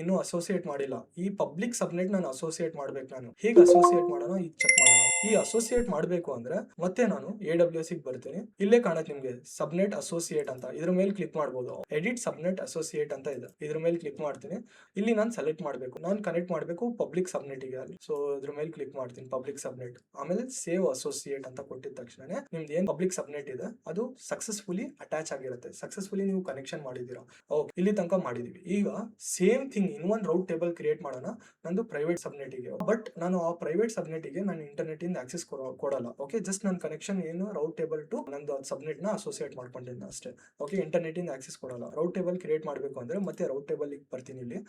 ಇನ್ನೂ ಅಸೋಸಿಯೇಟ್ ಮಾಡಿಲ್ಲ. ಈ ಪಬ್ಲಿಕ್ ಸಬ್ನೆಟ್ ನಾನು ಅಸೋಸಿಯೇಟ್ ಮಾಡ್ಬೇಕು. ನಾನು ಹೇಗೆ ಅಸೋಸಿಯೇಟ್ ಮಾಡೋಣ ಈಗ ಚೆಕ್ ಮಾಡೋಣ. ಈ ಅಸೋಸಿಯೇಟ್ ಮಾಡಬೇಕು ಅಂದ್ರೆ ಮತ್ತೆ ನಾನು AWS ಗೆ ಬರ್ತೀನಿ. ಇಲ್ಲೇ ಕಾಣುತ್ತೆ ನಿಮಗೆ ಸಬ್ನೆಟ್ ಅಸೋಸಿಯೇಟ್ ಅಂತ, ಇದ್ರ ಮೇಲೆ ಕ್ಲಿಕ್ ಮಾಡ್ಬೋದು. ಎಡಿಟ್ ಸಬ್ನೆಟ್ ಅಸೋಸಿಯೇಟ್ ಅಂತ ಇದೆ, ಇದ್ರ ಮೇಲೆ ಕ್ಲಿಕ್ ಮಾಡ್ತೀನಿ. ಇಲ್ಲಿ ನಾನು ಸೆಲೆಕ್ಟ್ ಮಾಡಬೇಕು, ನಾನು ಕನೆಕ್ಟ್ ಮಾಡಬೇಕು ಪಬ್ಲಿಕ್ ಸಬ್ನೆಟ್ಗೆ ಅಲ್ಲಿ. ಸೊ ಇದ್ರ ಮೇಲೆ ಕ್ಲಿಕ್ ಮಾಡ್ತೀನಿ, ಪಬ್ಲಿಕ್ ಸಬ್ನೆಟ್. ಆಮೇಲೆ ಸೇವ್ ಅಸೋಸಿಯೇಟ್ ಅಂತ ಕೊಟ್ಟಿದ ತಕ್ಷಣ ನಿಮ್ದು ಏನ್ ಪಬ್ಲಿಕ್ ಸಬ್ನೆಟ್ ಇದೆ ಅದು ಸಕ್ಸಸ್ಫುಲಿ ಅಟ್ಯಾಚ್ ಆಗಿರುತ್ತೆ, ಸಕ್ಸಸ್ಫುಲಿ ನೀವು ಕನೆಕ್ಷನ್ ಮಾಡಿದ್ದೀರಾ. ಓಕೆ, ಇಲ್ಲಿ ತನಕ ಮಾಡಿದೀವಿ. ಈಗ ಸೇಮ್ ಥಿಂಗ್ ಇನ್ನೊಂದು ರೌಟ್ ಟೇಬಲ್ ಕ್ರಿಯೇಟ್ ಮಾಡೋಣ ನಂದು ಪ್ರೈವೇಟ್ ಸಬ್ನೆಟ್ಗೆ. ಬಟ್ ನಾನು ಆ ಪ್ರೈವೇಟ್ ಸಬ್ನೆಟ್ಗೆ ನಾನು ಇಂಟರ್ನೆಟ್ ಇಂದ ಆಕ್ಸೆಸ್ ಕೊಡಲ್ಲ. ಓಕೆ, ಜಸ್ಟ್ ನನ್ನ ಕನೆಕ್ಷನ್ ಏನು ರೌಟ್ ಟೇಬಲ್ ಟು ನಂದು ಸಬ್ನೆಟ್ ನ ಅಸೋಸಿಯೇಟ್ ಮಾಡ್ಕೊಂಡಿದ್ದೀನಿ ಅಷ್ಟೇ. ಓಕೆ, ಇಂಟರ್ನೆಟ್ ಇಂದ ಆಕ್ಸೆಸ್ ಕೊಡಲ್ಲ. ರೌಟ್ ಟೇಬಲ್ ಕ್ರಿಯೇಟ್ ಮಾಡಬೇಕು ಅಂದ್ರೆ ಮತ್ತೆ ರೌಟ್ ಟೇಬಲ್ ಬರ್ತೀನಿ. ಇಲ್ಲಿ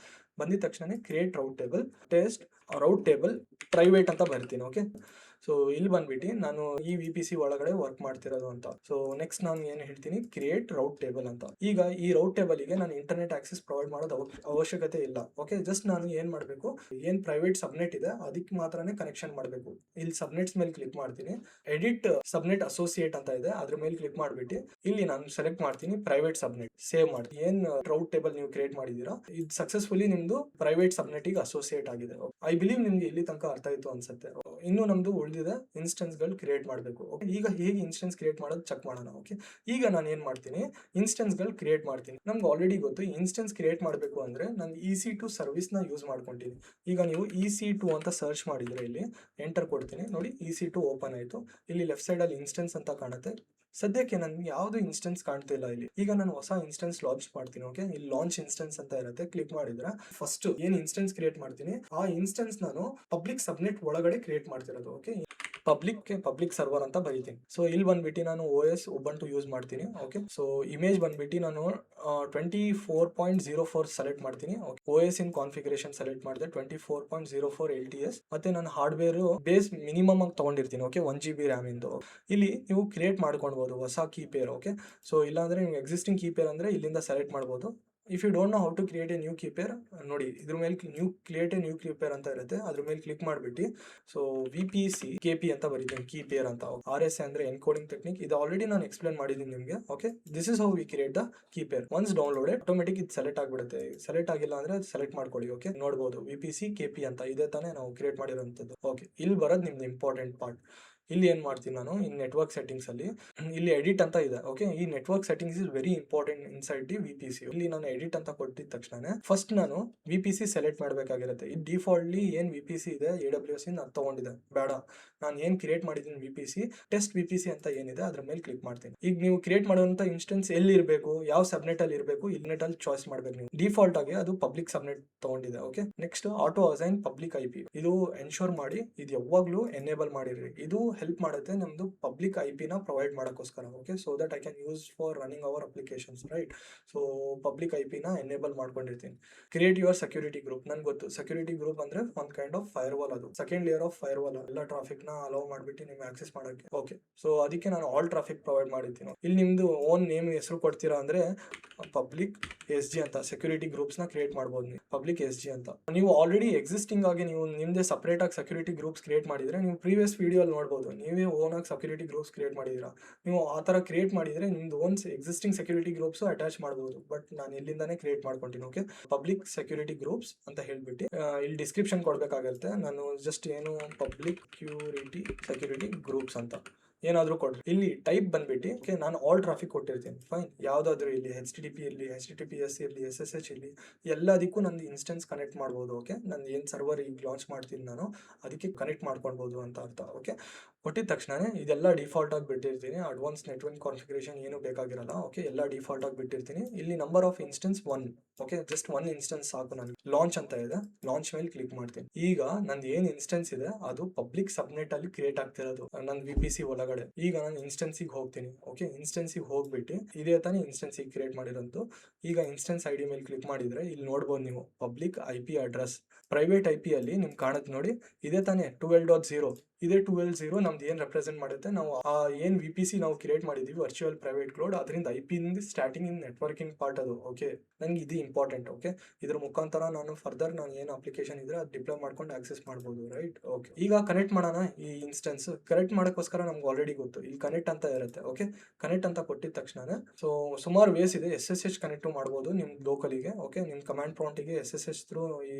ಬಂದಿದ ತಕ್ಷಣ create route table, test route table private ಅಂತ ಬರ್ತೀನಿ. ಓಕೆ, ಸೊ ಇಲ್ಲಿ ಬಂದ್ಬಿಟ್ಟು ನಾನು ಈ VPC ಒಳಗಡೆ ವರ್ಕ್ ಮಾಡ್ತಿರೋದು ಅಂತ. ಸೊ ನೆಕ್ಸ್ಟ್ ನಾನು ಏನು ಹೇಳ್ತೀನಿ, ಕ್ರಿಯೇಟ್ ರೌಟ್ ಟೇಬಲ್ ಅಂತ. ಈಗ ಈ ರೌಟ್ ಟೇಬಲ್ಗೆ ನಾನು ಇಂಟರ್ನೆಟ್ ಆಕ್ಸೆಸ್ ಪ್ರೊವೈಡ್ ಮಾಡೋದು ಅವಶ್ಯಕತೆ ಇಲ್ಲ. ಓಕೆ, ಜಸ್ಟ್ ನಾನು ಏನ್ ಮಾಡಬೇಕು, ಏನ್ ಪ್ರೈವೇಟ್ ಸಬ್ನೆಟ್ ಇದೆ ಅದಕ್ಕೆ ಮಾತ್ರನೇ ಕನೆಕ್ಷನ್ ಮಾಡಬೇಕು. ಇಲ್ಲಿ ಸಬ್ನೆಟ್ಸ್ ಮೇಲೆ ಕ್ಲಿಕ್ ಮಾಡ್ತೀನಿ, ಎಡಿಟ್ ಸಬ್ನೆಟ್ ಅಸೋಸಿಯೇಟ್ ಅಂತ ಇದೆ, ಅದ್ರ ಮೇಲೆ ಕ್ಲಿಕ್ ಮಾಡ್ಬಿಟ್ಟು ಇಲ್ಲಿ ನಾನು ಸೆಲೆಕ್ಟ್ ಮಾಡ್ತೀನಿ ಪ್ರೈವೇಟ್ ಸಬ್ನೆಟ್, ಸೇವ್ ಮಾಡ್ತೀನಿ. ಏನ್ ರೌಟ್ ಟೇಬಲ್ ನೀವು ಕ್ರಿಯೇಟ್ ಮಾಡಿದೀರಾ ಇದು ಸಕ್ಸಸ್ಫುಲಿ ನಿಮ್ದು ಪ್ರೈವೇಟ್ ಸಬ್ನೆಟ್ ಗೆ ಅಸೋಸಿಯೇಟ್ ಆಗಿದೆ. ಐ ಬಿಲೀವ್ ನಿಮ್ಗೆ ಇಲ್ಲಿ ತನಕ ಅರ್ಥ ಆಯ್ತು ಅನ್ಸುತ್ತೆ. ಇನ್ನು ನಮ್ದು ಉಳಿದಿದೆ ಇನ್ಸ್ಟೆನ್ಸ್ ಗಳು ಕ್ರಿಯೇಟ್ ಮಾಡಬೇಕು. ಈಗ ಹೇಗೆ ಇನ್ಸ್ಟೆನ್ಸ್ ಕ್ರಿಯೇಟ್ ಮಾಡೋದು ಚೆಕ್ ಮಾಡೋಣ. ಓಕೆ, ಈಗ ನಾನು ಏನ್ ಮಾಡ್ತೀನಿ, ಇನ್ಸ್ಟೆನ್ಸ್ ಗಳು ಕ್ರಿಯೇಟ್ ಮಾಡ್ತೀನಿ. ನಮ್ಗೆ ಆಲ್ರೆಡಿ ಗೊತ್ತು ಇನ್ಸ್ಟೆನ್ಸ್ ಕ್ರಿಯೇಟ್ ಮಾಡಬೇಕು ಅಂದ್ರೆ ನಾನು EC2 ಸರ್ವಿಸ್ ನ ಯೂಸ್ ಮಾಡ್ಕೊಂತೀನಿ. ಈಗ ನೀವು EC2 ಅಂತ ಸರ್ಚ್ ಮಾಡಿದ್ರೆ ಇಲ್ಲಿ ಎಂಟರ್ ಕೊಡ್ತೀನಿ, ನೋಡಿ EC2 ಓಪನ್ ಆಯ್ತು. ಇಲ್ಲಿ ಲೆಫ್ಟ್ ಸೈಡ್ ಅಲ್ಲಿ ಇನ್ಸ್ಟೆನ್ಸ್ ಅಂತ ಕಾಣುತ್ತೆ. ಸದ್ಯಕ್ಕೆ ನನ್ಗೆ ಯಾವ್ದು ಇನ್ಸ್ಟೆನ್ಸ್ ಕಾಣ್ತಿಲ್ಲ ಇಲ್ಲಿ. ಈಗ ನಾನು ಹೊಸ ಇನ್ಸ್ಟೆನ್ಸ್ ಲಾಂಚ್ ಮಾಡ್ತೀನಿ. ಓಕೆ, ಇಲ್ಲಿ ಲಾಂಚ್ ಇನ್ಸ್ಟೆನ್ಸ್ ಅಂತ ಇರುತ್ತೆ, ಕ್ಲಿಕ್ ಮಾಡಿದ್ರೆ ಫಸ್ಟ್ ಏನ್ ಇನ್ಸ್ಟೆನ್ಸ್ ಕ್ರಿಯೇಟ್ ಮಾಡ್ತೀನಿ ಆ ಇನ್ಸ್ಟೆನ್ಸ್ ನಾನು ಪಬ್ಲಿಕ್ ಸಬ್ನೆಟ್ ಒಳಗಡೆ ಕ್ರಿಯೇಟ್ ಮಾಡ್ತಿರೋದು. ಓಕೆ, ಪಬ್ಲಿಕ್ ಸರ್ವರ್ ಅಂತ ಬರೀತೀನಿ. ಸೊ ಇಲ್ಲಿ ಬಂದ್ಬಿಟ್ಟು ನಾನು OS ಉಬುಂಟು ಯೂಸ್ ಮಾಡ್ತೀನಿ. ಓಕೆ, ಸೊ ಇಮೇಜ್ ಬಂದ್ಬಿಟ್ಟು ನಾನು 24.04 ಸೆಲೆಕ್ಟ್ ಮಾಡ್ತೀನಿ. OS ಇನ್ ಕಾನ್ಫಿಗರೇಷನ್ ಸೆಲೆಕ್ಟ್ ಮಾಡಿದೆ 24.04 LTS. ಮತ್ತೆ ನಾನು ಹಾರ್ಡ್ವೇರ್ ಬೇಸ್ ಮಿನಿಮಮ್ ಆಗಿ ತಗೊಂಡಿರ್ತೀನಿ. ಓಕೆ, 1 GB RAM ಇಂದು. ಇಲ್ಲಿ ನೀವು ಕ್ರಿಯೇಟ್ ಮಾಡ್ಕೊಳ್ಬಹುದು ಹೊಸ ಕೀ ಪೇರ್. ಓಕೆ, ಸೊ ಇಲ್ಲಾಂದ್ರೆ ನೀವು ಎಕ್ಸಿಸ್ಟಿಂಗ್ ಕೀ ಪೇರ್ ಅಂದ್ರೆ ಇಲ್ಲಿಂದ ಸೆಲೆಕ್ಟ್ ಮಾಡ್ಬೋದು. If you don't know how to create a new key pair, ನೋಡಿ ಇದ್ರ ಮೇಲೆ create a new key pair ಅಂತ ಇರುತ್ತೆ, ಅದ್ರ ಮೇಲೆ ಕ್ಲಿಕ್ ಮಾಡ್ಬಿಟ್ಟು ಸೊ VPC KP ಅಂತ ಬರೀತೀನಿ, ಕೀ ಪೇರ್ ಅಂತ. RSA ಅಂದ್ರೆ ಎನ್ಕೋಡಿಂಗ್ ಟೆಕ್ನಿಕ್, ಇದು ಆಲ್ರೆಡಿ ನಾನು ಎಕ್ಸ್ಪ್ಲೇನ್ ಮಾಡಿದ್ದೀನಿ ನಿಮಗೆ. Okay, this is how we create the key pair. Once downloaded automatic ಇದು ಸೆಲೆಕ್ಟ್ ಆಗ್ಬಿಡುತ್ತೆ. ಸೆಲೆಕ್ಟ್ ಆಗಿಲ್ಲ ಅಂದ್ರೆ ಸೆಲೆಕ್ಟ್ ಮಾಡ್ಕೊಳ್ಳಿ. ಓಕೆ, ನೋಡಬಹುದು VPC KP ಅಂತ ಇದೆ ತಾನೇ ನಾವು ಕ್ರಿಯೇಟ್ ಮಾಡಿರೋಂಥದ್ದು. ಓಕೆ, ಇಲ್ಲಿ ಬರೋದು ನಿಮ್ದು ಇಂಪಾರ್ಟೆಂಟ್ ಪಾರ್ಟ್. ಇಲ್ಲಿ ಏನ್ ಮಾಡ್ತೀನಿ ನಾನು, ಈ ನೆಟ್ವರ್ಕ್ ಸೆಟ್ಟಿಂಗ್ಸ್ ಅಲ್ಲಿ ಇಲ್ಲಿ ಎಡಿಟ್ ಅಂತ ಇದೆ. ಓಕೆ, ಈ network settings is very important inside the VPC. ಇಲ್ಲಿ ನಾನು ಎಡಿಟ್ ಅಂತ ಕೊಟ್ಟಿದ ತಕ್ಷಣ ಫಸ್ಟ್ ನಾನು VPC ಸೆಲೆಕ್ಟ್ ಮಾಡಬೇಕಾಗಿರುತ್ತೆ. ಈ ಡಿಫಾಲ್ಟ್ಲಿ ಏನ್ VPC ಇದೆ AWS ಇಂದ ಅದು ತಗೊಂಡಿದೆ, ಬೇಡ. ನಾನು ಏನ್ ಕ್ರಿಯೇಟ್ ಮಾಡಿದ್ದೀನಿ VPC ಟೆಸ್ಟ್ VPC ಅಂತ ಏನಿದೆ ಅದ್ರ ಮೇಲೆ ಕ್ಲಿಕ್ ಮಾಡ್ತೀನಿ. ಈಗ ನೀವು ಕ್ರಿಯೇಟ್ ಮಾಡುವಂತ ಇನ್ಸ್ಟೆನ್ಸ್ ಎಲ್ಲಿ ಇರಬೇಕು, ಯಾವ ಸಬ್ನೆಟ್ ಅಲ್ಲಿ ಇರಬೇಕು, ಇಲ್ನೆಟ್ ಅಲ್ಲಿ ಚಾಯ್ಸ್ ಮಾಡ್ಬೇಕು ನೀವು. ಡಿಫಾಲ್ಟ್ ಆಗಿ ಅದು ಪಬ್ಲಿಕ್ ಸಬ್ನೆಟ್ ತಗೊಂಡಿದೆ. Okay, next auto assign public IP, ಇದು ಎನ್ಶೋರ್ ಮಾಡಿ, ಇದು ಯಾವಾಗ್ಲೂ ಎನೇಬಲ್ ಮಾಡಿರಿ. ಇದು ಹೆಲ್ಪ್ ಮಾಡುತ್ತೆ ನಮ್ದು ಪಬ್ಲಿಕ್ IP ನ ಪ್ರೊವೈಡ್ ಮಾಡೋಕ್ಕೋಸ್ಕರ. Okay, so that I can use for running our applications, right. So public IP ನ ಎನೇಬಲ್ ಮಾಡ್ಕೊಂಡಿರ್ತೀನಿ. ಕ್ರಿಯೇಟ್ ಯುವರ್ ಸೆಕ್ಯೂರಿಟಿ ಗ್ರೂಪ್, ನನ್ಗೆ ಗೊತ್ತು ಸೆಕ್ಯೂರಿಟಿ ಗ್ರೂಪ್ ಅಂದ್ರೆ ಒಂದ್ ಕೈಂಡ್ ಆಫ್ ಫೈರ್ ವಾಲ್, ಅದು second layer of firewall, ಎಲ್ಲ traffic ನ allow ಮಾಡ್ಬಿಟ್ಟು ನಿಮ್ಗೆ ಆಕ್ಸೆಸ್ ಮಾಡೋಕೆ. ಓಕೆ, ಸೊ ಅದಕ್ಕೆ ನಾನು ಆಲ್ ಟ್ರಾಫಿಕ್ ಪ್ರೊವೈಡ್ ಮಾಡಿರ್ತೀನಿ. ಇಲ್ಲಿ ನಿಮ್ದು ಓನ್ ನೇಮ್ ಹೆಸರು ಕೊಡ್ತೀರಾ ಅಂದ್ರೆ ಪಬ್ಲಿಕ್ SG ಅಂತ ಸೆಕ್ಯೂರಿಟಿ ಗ್ರೂಪ್ಸ್ ನ ಕ್ರಿಯೇಟ್ ಮಾಡಬಹುದು ನೀವು, ಪಬ್ಲಿಕ್ SG ಅಂತ. ನೀವು ಆಲ್ರೆಡಿ ಎಕ್ಸಿಸ್ಟಿಂಗ್ ಆಗಿ ನೀವು ನಿಮ್ದೇ ಸಪರೇಟ್ ಆಗಿ ಸೆಕ್ಯೂರಿಟಿ ಗ್ರೂಪ್ಸ್ ಕ್ರಿಯೇಟ್ ಮಾಡಿದ್ರೆ ನೀವು ಪ್ರೀವಿಯಸ್ ವಿಡಿಯೋ ಅಲ್ಲಿ ನೋಡಬಹುದು, ನೀವೇ ಓನ್ ಆಗಿ ಸೆಕ್ಯೂರಿಟಿ ಗ್ರೂಪ್ಸ್ ಕ್ರಿಯೇಟ್ ಮಾಡಿದೀರಾ. ನೀವು ಆ ತರ ಕ್ರಿಯೇಟ್ ಮಾಡಿದ್ರೆ ನಿಮ್ದು own existing security groups attach ಮಾಡಬಹುದು. ಬಟ್ ನಾನು ಇಲ್ಲಿಂದಾನೇ ಕ್ರಿಯೇಟ್ ಮಾಡ್ಕೊಂತೀನಿ. ಓಕೆ, ಪಬ್ಲಿಕ್ ಸೆಕ್ಯೂರಿಟಿ ಗ್ರೂಪ್ಸ್ ಅಂತ ಹೇಳ್ಬಿಟ್ಟು ಇಲ್ಲಿ ಡಿಸ್ಕ್ರಿಪ್ಷನ್ ಕೊಡ್ಬೇಕಾಗಿರುತ್ತೆ. ನಾನು ಜಸ್ಟ್ ಏನು ಪಬ್ಲಿಕ್ ಸೆಕ್ಯೂರಿಟಿ ಗ್ರೂಪ್ಸ್ ಅಂತ ಏನಾದರೂ ಕೊಡ್ರಿ. ಇಲ್ಲಿ ಟೈಪ್ ಬಂದ್ಬಿಟ್ಟು ಓಕೆ, ನಾನು ಆಲ್ ಟ್ರಾಫಿಕ್ ಕೊಟ್ಟಿರ್ತೀನಿ. ಫೈನ್, ಯಾವ್ದಾದ್ರು ಇಲ್ಲಿ HTTP ಇರಲಿ, HTTPS ಇರಲಿ, SSH ಇರಲಿ, ಎಲ್ಲದಕ್ಕೂ ನಂದು ಇನ್ಸ್ಟೆನ್ಸ್ ಕನೆಕ್ಟ್ ಮಾಡ್ಬೋದು. ಓಕೆ, ನಂದು ಏನು ಸರ್ವರ್ ಈಗ ಲಾಂಚ್ ಮಾಡ್ತೀನಿ ನಾನು ಅದಕ್ಕೆ ಕನೆಕ್ಟ್ ಮಾಡ್ಕೊಳ್ಬೋದು ಅಂತ ಅರ್ಥ. ಓಕೆ, ಕೊಟ್ಟಿದ ತಕ್ಷಣ ಇದೆಲ್ಲ ಡಿಫಾಲ್ಟ್ ಆಗಿ ಬಿಟ್ಟಿರ್ತೀನಿ. ಅಡ್ವಾನ್ಸ್ ನೆಟ್ವರ್ಕ್ ಕಾನ್ಫಿಗರೇಷನ್ ಏನು ಬೇಕಾಗಿರಲ್ಲ. ಓಕೆ, ಎಲ್ಲ ಡಿಫಾಲ್ಟ್ ಆಗಿ ಬಿಟ್ಟಿರ್ತೀನಿ. ಇಲ್ಲಿ number of instance 1. Okay, just 1 instance ಸಾಕು ನನಗೆ. ಲಾಂಚ್ ಅಂತ ಇದೆ, ಲಾಂಚ್ ಮೇಲೆ ಕ್ಲಿಕ್ ಮಾಡ್ತೀನಿ. ಈಗ ನಂದು ಏನ್ ಇನ್ಸ್ಟೆನ್ಸ್ ಇದೆ ಅದು ಪಬ್ಲಿಕ್ ಸಬ್ನೆಟ್ ಅಲ್ಲಿ ಕ್ರಿಯೇಟ್ ಆಗ್ತಿರೋದು ನನ್ನ VPC ಒಳಗಡೆ. ಈಗ ನಾನು ಇನ್ಸ್ಟೆನ್ಸಿಗೆ ಹೋಗ್ತೀನಿ. ಓಕೆ, ಇನ್ಸ್ಟೆನ್ಸಿಗೆ ಹೋಗ್ಬಿಟ್ಟು ಇದೇ ತಾನೇ ಇನ್ಸ್ಟೆನ್ಸಿಗೆ ಕ್ರಿಯೇಟ್ ಮಾಡಿರೋದು. ಈಗ ಇನ್ಸ್ಟೆನ್ಸ್ ID ಮೇಲೆ ಕ್ಲಿಕ್ ಮಾಡಿದ್ರೆ ಇಲ್ಲಿ ನೋಡ್ಬೋದು ನೀವು public IP address. Private IP ಅಲ್ಲಿ ನಿಮ್ಗೆ ಕಾಣುತ್ತೆ ನೋಡಿ, ಇದೇ ತಾನೇ 12.0. ಇದೇ 2L0 ನಮ್ದು ಏನು ರೆಪ್ರೆಸೆಂಟ್ ಮಾಡುತ್ತೆ, ನಾವು ಏನು VPC ನಾವು ಕ್ರಿಯೇಟ್ ಮಾಡಿದ್ದೀವಿ ವರ್ಚುವಲ್ ಪ್ರೈವೇಟ್ ಕ್ಲೌಡ್, ಅದರಿಂದ IP ಇಂದ ಸ್ಟಾರ್ಟಿಂಗ್ ಇನ್ ನೆಟ್ವರ್ಕಿಂಗ್ ಪಾರ್ಟ್ ಅದು. ಓಕೆ, ನಂಗೆ ಇದು ಇಂಪಾರ್ಟೆಂಟ್. ಓಕೆ, ಇದ್ರ ಮುಖಾಂತರ ನಾನು ಫರ್ದರ್ ನಾನು ಏನು ಅಪ್ಲಿಕೇಶನ್ ಇದ್ರೆ ಅದು ಡಿಪ್ಲೋಯ್ ಮಾಡ್ಕೊಂಡು ಆಕ್ಸೆಸ್ ಮಾಡ್ಬೋದು, ರೈಟ್. ಓಕೆ, ಈಗ ಕನೆಕ್ಟ್ ಮಾಡೋಣ. ಈ ಇನ್ಸ್ಟೆನ್ಸ್ ಕನೆಕ್ಟ್ ಮಾಡೋಕ್ಕೋಸ್ಕರ ನಮ್ಗೆ ಆಲ್ರೆಡಿ ಗೊತ್ತು, ಈ ಕನೆಕ್ಟ್ ಅಂತ ಇರುತ್ತೆ. ಓಕೆ, ಕನೆಕ್ಟ್ ಅಂತ ಕೊಟ್ಟಿದ ತಕ್ಷಣ ಸುಮಾರು ವೇಸ್ ಇದೆ. SSH ಕನೆಕ್ಟ್ ಮಾಡ್ಬೋದು ನಿಮ್ಮ ಲೋಕಲಿಗೆ. ಓಕೆ, ನಿಮ್ಮ ಕಮಾಂಡ್ ಪ್ರಾಂಪ್ಟಿಗೆ SSH ಥ್ರೂ ಈ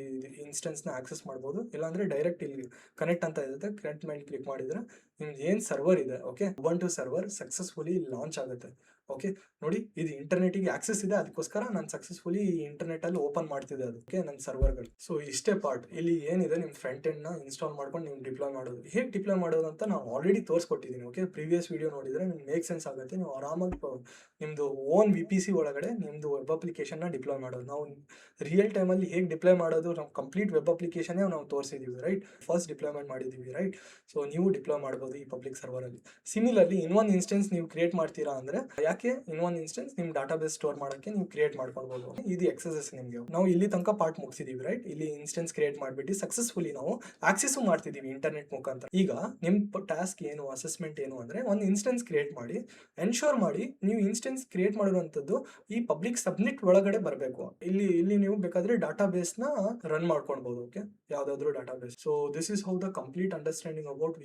ಇನ್ಸ್ಟೆನ್ಸ್ನ ಆಕ್ಸೆಸ್ ಮಾಡ್ಬೋದು. ಇಲ್ಲಾಂದ್ರೆ ಡೈರೆಕ್ಟ್ ಇಲ್ಲಿ ಕನೆಕ್ಟ್ ಅಂತ ಇರುತ್ತೆ, ಕನೆಕ್ಟ್ ಮೇಲೆ ಕ್ಲಿಕ್ ಮಾಡಿದ್ರೆ ನಿಮ್ದು ಏನು ಸರ್ವರ್ ಇದೆ, okay, Ubuntu server successfully launch ಆಗುತ್ತೆ. ಓಕೆ, ನೋಡಿ ಇದು ಇಂಟರ್ನೆಟಿಗೆ ಆಕ್ಸೆಸ್ ಇದೆ, ಅದಕ್ಕೋಸ್ಕರ ನಾನು ಸಕ್ಸಸ್ಫುಲಿ ಇಂಟರ್ನೆಟ್ ಅಲ್ಲಿ ಓಪನ್ ಮಾಡ್ತಿದ್ದೆ ಅದಕ್ಕೆ ನನ್ನ ಸರ್ವರ್ಗಳು. ಸೊ ಇಷ್ಟೇ ಪಾರ್ಟ್. ಇಲ್ಲಿ ಏನಿದೆ ನಿಮ್ಮ ಫ್ರಂಟ್ ಎಂಡ್ ನ ಇನ್ಸ್ಟಾಲ್ ಮಾಡ್ಕೊಂಡು ನೀವು ಡಿಪ್ಲಾಯ್ ಮಾಡೋದು. ಹೇಗೆ ಡಿಪ್ಲಾಯ್ ಮಾಡೋದು ಅಂತ ನಾವು ಆಲ್ರೆಡಿ ತೋರಿಸ್ಕೊಟ್ಟಿದ್ದೀನಿ. ಓಕೆ, ಪ್ರೀವಿಯಸ್ ವಿಡಿಯೋ ನೋಡಿದ್ರೆ ನಿಮ್ಗೆ ಮೇಕ್ ಸೆನ್ಸ್ ಆಗುತ್ತೆ. ನೀವು ಆರಾಮಾಗಿ ನಿಮ್ದು ಓನ್ VPC ಒಳಗಡೆ ನಿಮ್ದು ವೆಬ್ ಅಪ್ಲಿಕೇಶನ್ ನ ಡಿಪ್ಲಾಯ್ ಮಾಡೋದು. ನಾವು ರಿಯಲ್ ಟೈಮಲ್ಲಿ ಹೇಗೆ ಡಿಪ್ಲಾಯ್ ಮಾಡೋದು, ನಾವು ಕಂಪ್ಲೀಟ್ ವೆಬ್ ಅಪ್ಲಿಕೇಶನ್ ನಾವು ತೋರಿಸಿದೀವಿ, ರೈಟ್. ಫಸ್ಟ್ ಡಿಪ್ಲಾಯ್ಮೆಂಟ್ ಮಾಡಿದೀವಿ, ರೈಟ್. ಸೊ ನೀವು ಡಿಪ್ಲಾಯ್ ಮಾಡ್ಬೋದು ಈ ಪಬ್ಲಿಕ್ ಸರ್ವರ್ ಅಲ್ಲಿ. ಸಿಮಿಲರ್ಲಿ ಇನ್ನೊಂದು ಇನ್ಸ್ಟೆನ್ಸ್ ನೀವು ಕ್ರಿಯೇಟ್ ಮಾಡ್ತೀರಾ ಅಂದ್ರೆ, ಯಾಕೆ ಇನ್ನೊಂದು ಇನ್ಸ್ಟೆನ್ಸ್ ನಿಮ್ ಡಾಟಾಬೇಸ್ ಸ್ಟೋರ್ ಮಾಡೋಕ್ಕೆ ನೀವು ಕ್ರಿಯೇಟ್ ಮಾಡ್ಕೊಳ್ಬಹುದು. ಇದು ಎಕ್ಸಸೈಸ್ ನಿಮಗೆ. ನಾವು ಇಲ್ಲಿ ತನಕ ಪಾರ್ಟ್ ಮುಗಿಸಿದೀವಿ, ರೈಟ್. ಇಲ್ಲಿ ಇನ್ಸ್ಟೆನ್ಸ್ ಕ್ರಿಯೇಟ್ ಮಾಡಿಬಿಟ್ಟು ಸಕ್ಸಸ್ಫುಲಿ ನಾವು ಆಕ್ಸೆಸ್ ಮಾಡ್ತಿದೀವಿ ಇಂಟರ್ನೆಟ್ ಮುಖಾಂತರ. ಈಗ ನಿಮ್ ಟಾಸ್ಕ್ ಏನು, ಅಸೆಸ್ಮೆಂಟ್ ಏನು ಅಂದ್ರೆ, ಒಂದು ಇನ್ಸ್ಟೆನ್ಸ್ ಕ್ರಿಯೇಟ್ ಮಾಡಿ ಎನ್ಶೋರ್ ಮಾಡಿ ನೀವು ಇನ್ಸ್ಟೆನ್ಸ್ ಕ್ರಿಯೇಟ್ ಮಾಡಿರುವಂತದ್ದು ಈ ಪಬ್ಲಿಕ್ ಸಬ್ನೆಟ್ ಒಳಗಡೆ ಬರಬೇಕು. ಇಲ್ಲಿ ನೀವು ಬೇಕಾದ್ರೆ ಡಾಟಾಬೇಸ್ ನ ರನ್ ಮಾಡ್ಕೊಳ್ಬಹುದು. ಓಕೆ, ಯಾವ್ದಾದ್ರು database. So this is how the complete understanding about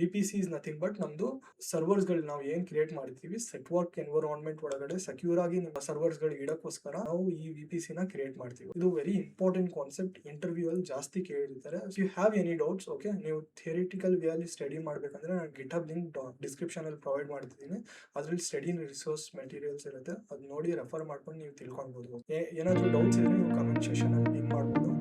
VPC is nothing but ನಮ್ದು ಸರ್ವರ್ಸ್ ಗಳು ನಾವು ಏನ್ ಕ್ರಿಯೇಟ್ ಮಾಡಿರ್ತೀವಿ ನೆಟ್ವರ್ಕ್ ಎನ್ವಿರಾನ್ಮೆಂಟ್ ಒಳಗಡೆ ಸೆಕ್ಯೂರ್ ಆಗಿ ನಿಮ್ಮ ಸರ್ವರ್ಸ್ ಗಳು ಇಡಕ್ಕೋಸ್ಕರ ನಾವು ಈ VPC ನ ಕ್ರಿಯೇಟ್ ಮಾಡ್ತೀವಿ. ಇದು ವೆರಿ ಇಂಪಾರ್ಟೆಂಟ್ ಕಾನ್ಸೆಪ್ಟ್. ಇಂಟರ್ವ್ಯೂ ಅಲ್ಲಿ ಜಾಸ್ತಿ ಕೇಳಿರ್ತಾರೆ. You have any doubts, okay, ನೀವು ಥಿಯರಿಟಿಕಲ್ ವೇ ಅಲ್ಲಿ ಸ್ಟಡಿ ಮಾಡ್ಬೇಕಂದ್ರೆ ನಾನು GitHub ಲಿಂಕ್ ಡಿಸ್ಕ್ರಿಪ್ಷನ್ ಅಲ್ಲಿ ಪ್ರೊವೈಡ್ ಮಾಡ್ತಿದ್ದೀನಿ. ಅದ್ರಲ್ಲಿ ಸ್ಟಡಿ ರಿಸೋರ್ಸ್ ಮೆಟೀರಿಯಲ್ಸ್ ಇರುತ್ತೆ, ಅದು ನೋಡಿ ರೆಫರ್ ಮಾಡ್ಕೊಂಡು ನೀವು ತಿಳ್ಕೊಳ್ಬಹುದು. ಏನಾದ್ರು ಡೌಟ್ಸ್ ಇದ್ರೆ ನೀವು ಕಮೆಂಟ್ ಸೆಕ್ಷನ್ ಅಲ್ಲಿ ಪಿನ್ ಮಾಡ್ಬೋದು.